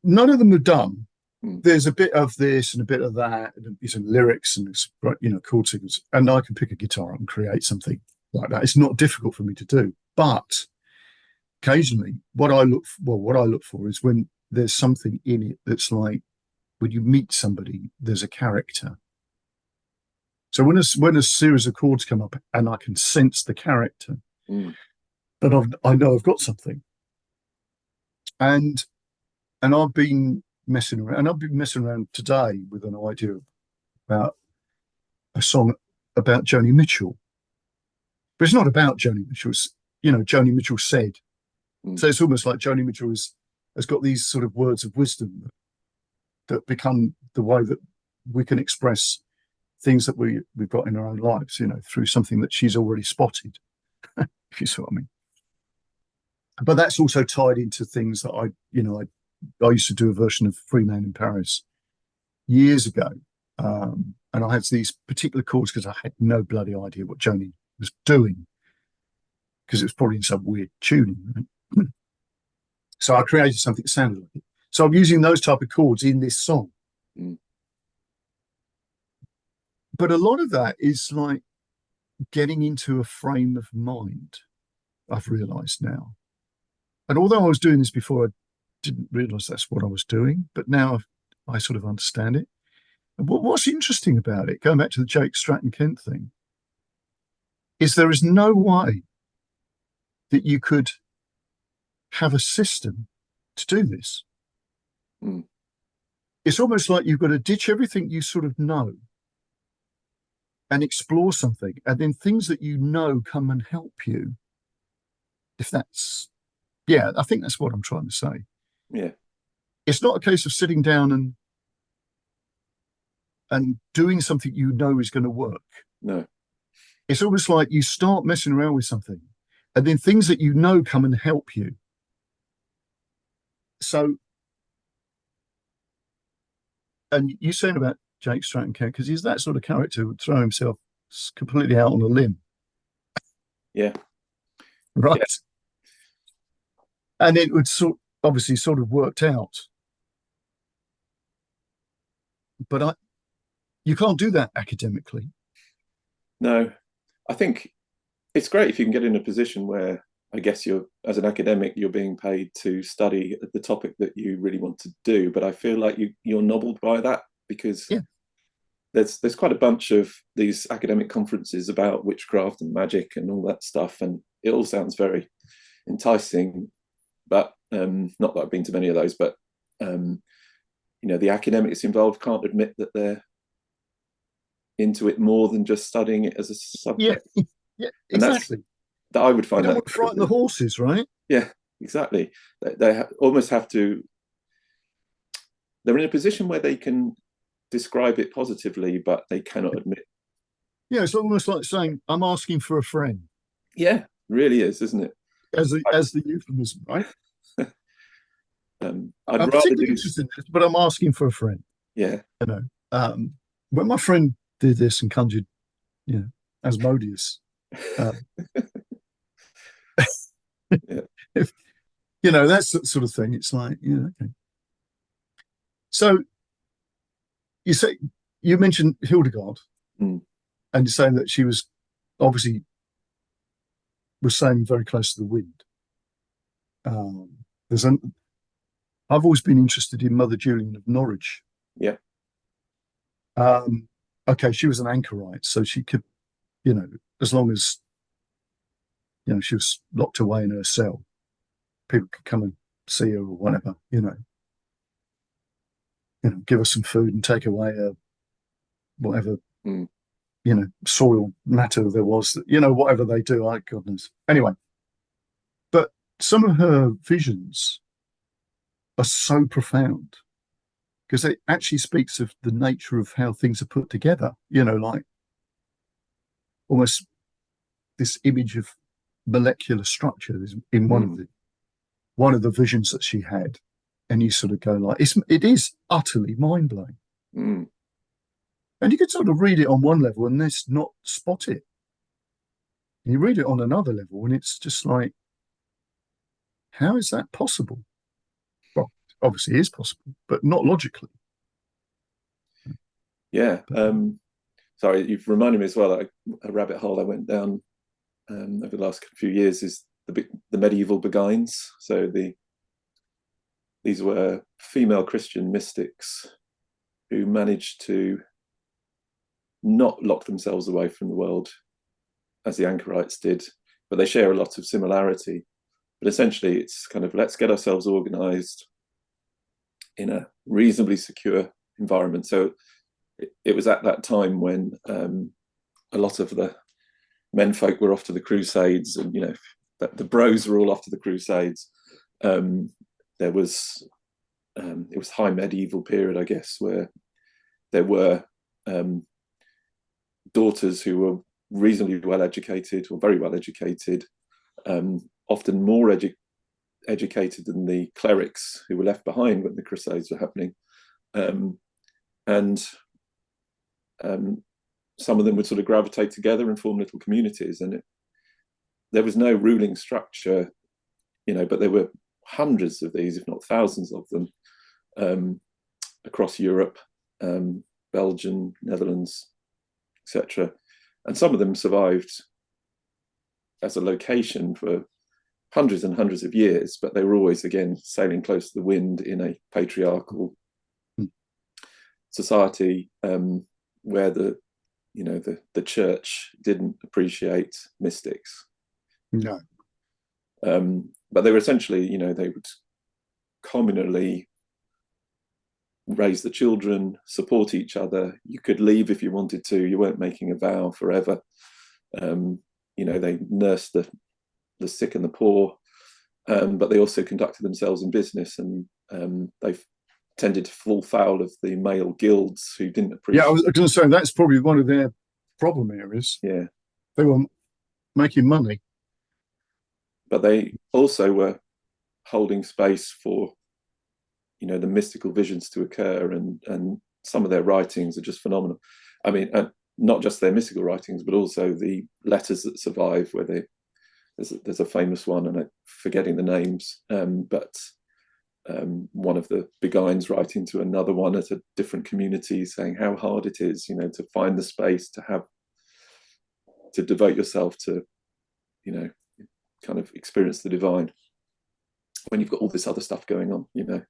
none of them are done. there's a bit of this and a bit of that, and some lyrics and chord sequence, and I can pick a guitar up and create something like that. It's not difficult for me to do, but occasionally, what I look for is when there's something in it that's like when you meet somebody, there's a character. So when a series of chords come up and I can sense the character, then I know I've got something. And I've been messing around, and I've been messing around today with an idea about a song about Joni Mitchell. But it's not about Joni Mitchell. It's, Joni Mitchell said. So it's almost like Joni Mitchell has got these sort of words of wisdom that become the way that we can express things that we've got in our own lives, through something that she's already spotted, if you see what I mean. But that's also tied into things that I used to do a version of Free Man in Paris years ago. And I had these particular chords because I had no bloody idea what Joni was doing, because it was probably in some weird tuning, right? So I created something that sounded like it. So I'm using those type of chords in this song. But a lot of that is like getting into a frame of mind, I've realized now. And although I was doing this before, I didn't realize that's what I was doing. But now I sort of understand it. And what's interesting about it, going back to the Jake Stratton Kent thing, is there is no way that you could have a system to do this. It's almost like you've got to ditch everything you sort of know and explore something, and then things that you know come and help you. I think that's what I'm trying to say. Yeah. It's not a case of sitting down and doing something you know is going to work. No. It's almost like you start messing around with something, and then things that you know come and help you. So, and you're saying about Jake Stratton Kent, because he's that sort of character who would throw himself completely out on a limb. Yeah. Right. Yeah. And it would obviously sort of worked out. But you can't do that academically. No. I think it's great if you can get in a position where, I guess, as an academic, you're being paid to study the topic that you really want to do. But I feel like you're nobbled by that, because there's quite a bunch of these academic conferences about witchcraft and magic and all that stuff, and it all sounds very enticing. But not that I've been to many of those, but the academics involved can't admit that they're into it more than just studying it as a subject. Yeah, exactly. That I would find you don't want to frighten the horses, right? Yeah, exactly. They almost have to. They're in a position where they can describe it positively, but they cannot admit. Yeah, it's almost like saying, "I'm asking for a friend." Yeah, it really is, isn't it? As the euphemism, right? I'm particularly interested in this, but I'm asking for a friend. Yeah. When my friend did this and conjured, Asmodeus, that's the sort of thing. It's like, okay. So you mentioned Hildegard, and you're saying that she was obviously sailing very close to the wind. I've always been interested in Mother Julian of Norwich. Yeah. Okay, she was an anchorite, so she could, as long as, she was locked away in her cell, people could come and see her or whatever, give her some food and take away her whatever, soil matter there was, whatever they do, God knows. Anyway, but some of her visions are so profound, because it actually speaks of the nature of how things are put together, like almost this image of molecular structure is in one of the visions that she had. And you sort of go like, it is utterly mind-blowing. And you could sort of read it on one level and just not spot it. And you read it on another level and it's just like, how is that possible? Well, obviously it is possible, but not logically. Yeah. Sorry, you've reminded me as well. A rabbit hole I went down over the last few years is the medieval Beguines. So these were female Christian mystics who managed to not lock themselves away from the world as the anchorites did, but they share a lot of similarity. But essentially, it's kind of, let's get ourselves organized in a reasonably secure environment. So it was at that time when a lot of the menfolk were off to the Crusades, and the bros were all off to the Crusades. There was it was high medieval period, I guess, where there were daughters who were reasonably well educated or very well educated, often more educated than the clerics who were left behind when the Crusades were happening, and some of them would sort of gravitate together and form little communities, and there was no ruling structure, but there were hundreds of these, if not thousands of them, across Europe, Belgium, Netherlands, etc. And some of them survived as a location for hundreds and hundreds of years, but they were always, again, sailing close to the wind in a patriarchal society, where the church didn't appreciate mystics. No. But they were essentially, they would communally raise the children, support each other. You could leave if you wanted to. You weren't making a vow forever. They nursed the sick and the poor, but they also conducted themselves in business, and they tended to fall foul of the male guilds who didn't appreciate. Yeah, I was going to say that's probably one of their problem areas. Yeah, they were making money, but they also were holding space for the mystical visions to occur, and some of their writings are just phenomenal. I mean, not just their mystical writings, but also the letters that survive, where there's a famous one, and I'm forgetting the names, but one of the Beguines writing to another one at a different community, saying how hard it is, to find the space to devote yourself to, kind of experience the divine when you've got all this other stuff going on. I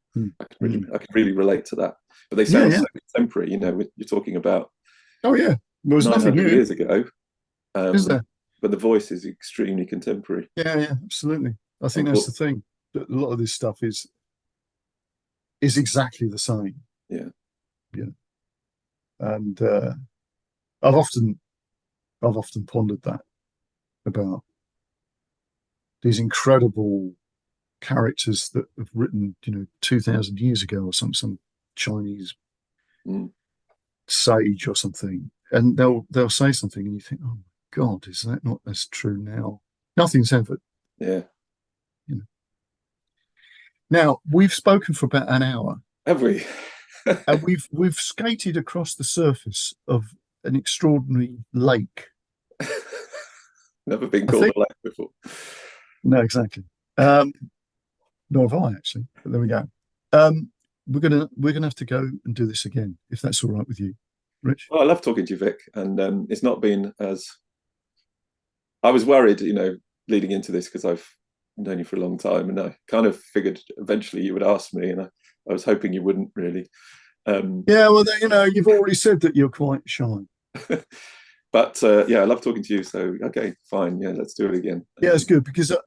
could really relate to that. But they sound so contemporary. You're talking about there was nothing new years ago. Is there? But the voice is extremely contemporary. Yeah, absolutely. I think that's the thing. That a lot of this stuff is exactly the same. Yeah. And I've often pondered that about these incredible characters that have written, 2,000 years ago or some Chinese sage or something, and they'll say something, and you think, oh my God, is that not as true now? Nothing's ever. Yeah. Now we've spoken for about an hour, have we? And we've skated across the surface of an extraordinary lake. Never been called a lake before. No, exactly. Nor have I, actually. But there we go. We're gonna have to go and do this again, if that's all right with you, Rich. Well, I love talking to you, Vic, and it's not been as. I was worried, leading into this, because I've known you for a long time, and I kind of figured eventually you would ask me, and I was hoping you wouldn't really. Yeah, well, you've already said that you're quite shy. But I love talking to you. So okay, fine, yeah, let's do it again. Yeah, it's good because I've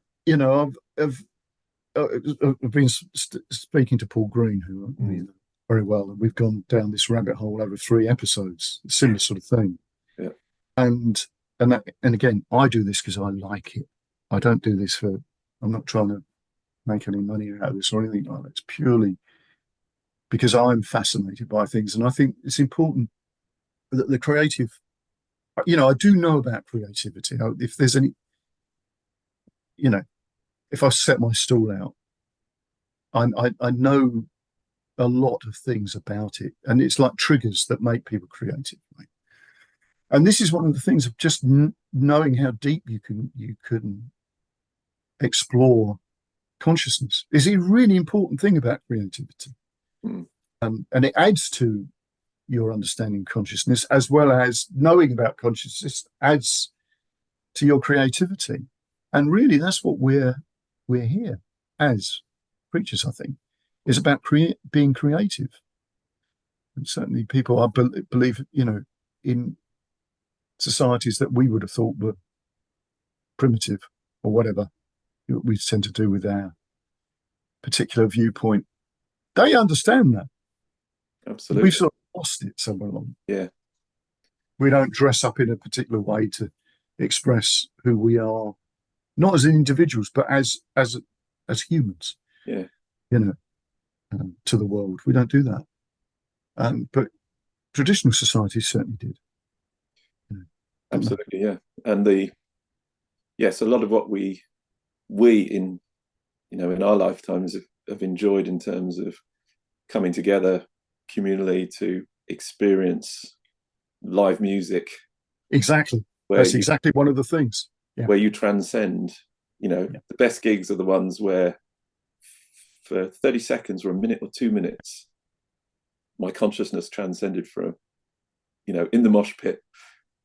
been speaking to Paul Green, who I know very well, and we've gone down this rabbit hole over 3 episodes, similar sort of thing. Yeah, and again, I do this because I like it. I don't do this for. I'm not trying to make any money out of this or anything like that. It's purely because I'm fascinated by things, and I think it's important that the creative. I do know about creativity. If there's any, if I set my stall out, I know a lot of things about it, and it's like triggers that make people creative. Right? And this is one of the things of just knowing how deep you can explore consciousness is a really important thing about creativity, and it adds to your understanding of consciousness, as well as knowing about consciousness adds to your creativity. And really, that's what we're here as creatures, I think, is about being creative. And certainly people, I believe, in societies that we would have thought were primitive or whatever we tend to do with our particular viewpoint, they understand that. Absolutely. We've sort of lost it somewhere along. Yeah. We don't dress up in a particular way to express who we are, not as individuals, but as humans. Yeah. To the world. We don't do that. But traditional societies certainly did. Absolutely, yeah. And yes, a lot of what we in our lifetimes have enjoyed in terms of coming together communally to experience live music. Exactly. That's exactly one of the things. Yeah. Where you transcend, the best gigs are the ones where for 30 seconds or a minute or 2 minutes, my consciousness transcended from, in the mosh pit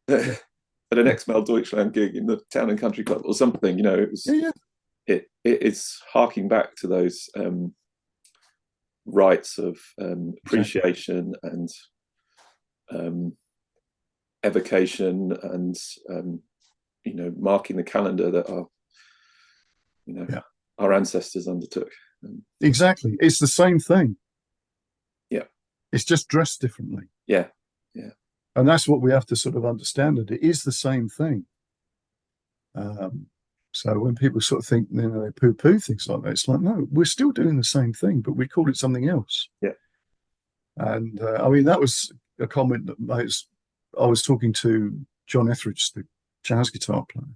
at an Ex-Mel Deutschland gig in the Town and Country Club or something, it was, it's harking back to those rites of appreciation and evocation and, marking the calendar that our ancestors undertook. Exactly. It's the same thing. Yeah. It's just dressed differently. Yeah. Yeah. And that's what we have to sort of understand, that it is the same thing. So when people sort of think, they poo-poo things like that, it's like, no, we're still doing the same thing, but we call it something else. Yeah. And that was a comment that I was talking to John Etheridge, the jazz guitar player.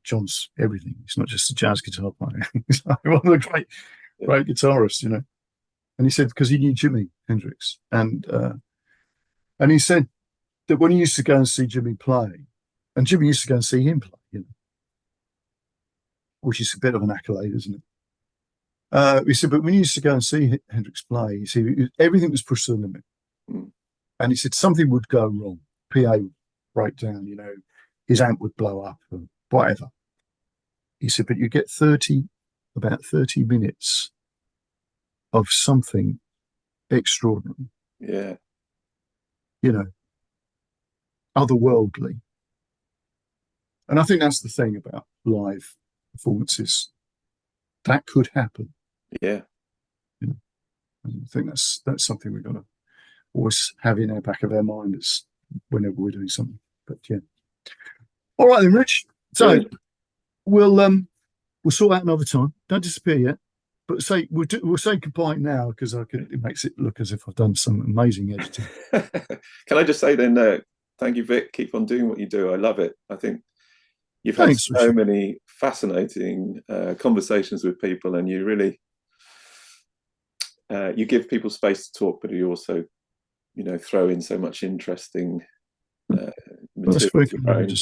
John's everything. He's not just a jazz guitar player. He's like one of the great guitarists, And he said, because he knew Jimi Hendrix, and he said that when he used to go and see Jimi play, and Jimi used to go and see him play, which is a bit of an accolade, isn't it? He said, but when he used to go and see Hendrix play, he said everything was pushed to the limit. Mm. And he said something would go wrong. PA would break down, his amp would blow up or whatever. He said, but you get about 30 minutes of something extraordinary. Yeah. Otherworldly. And I think that's the thing about live performances. That could happen. Yeah. And I think that's something we've got to always have in our back of our mind as whenever we're doing something. But yeah. All right then, Rich. So we'll sort out another time. Don't disappear yet. But we'll say goodbye now, because it makes it look as if I've done some amazing editing. Can I just say then, thank you, Vic. Keep on doing what you do. I love it. I think you've had so many fascinating conversations with people, and you really you give people space to talk, but you also, throw in so much interesting material.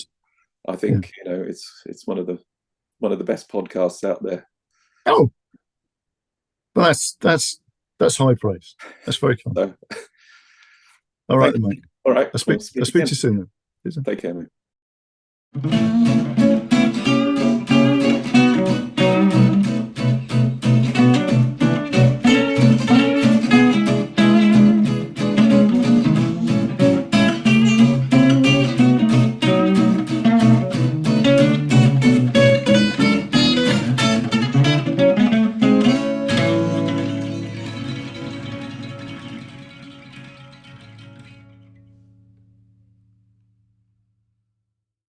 I think it's one of the best podcasts out there. Oh, well, that's high praise. That's very kind. So, all right, then, mate. All right. I'll speak to you soon. Take care, mate.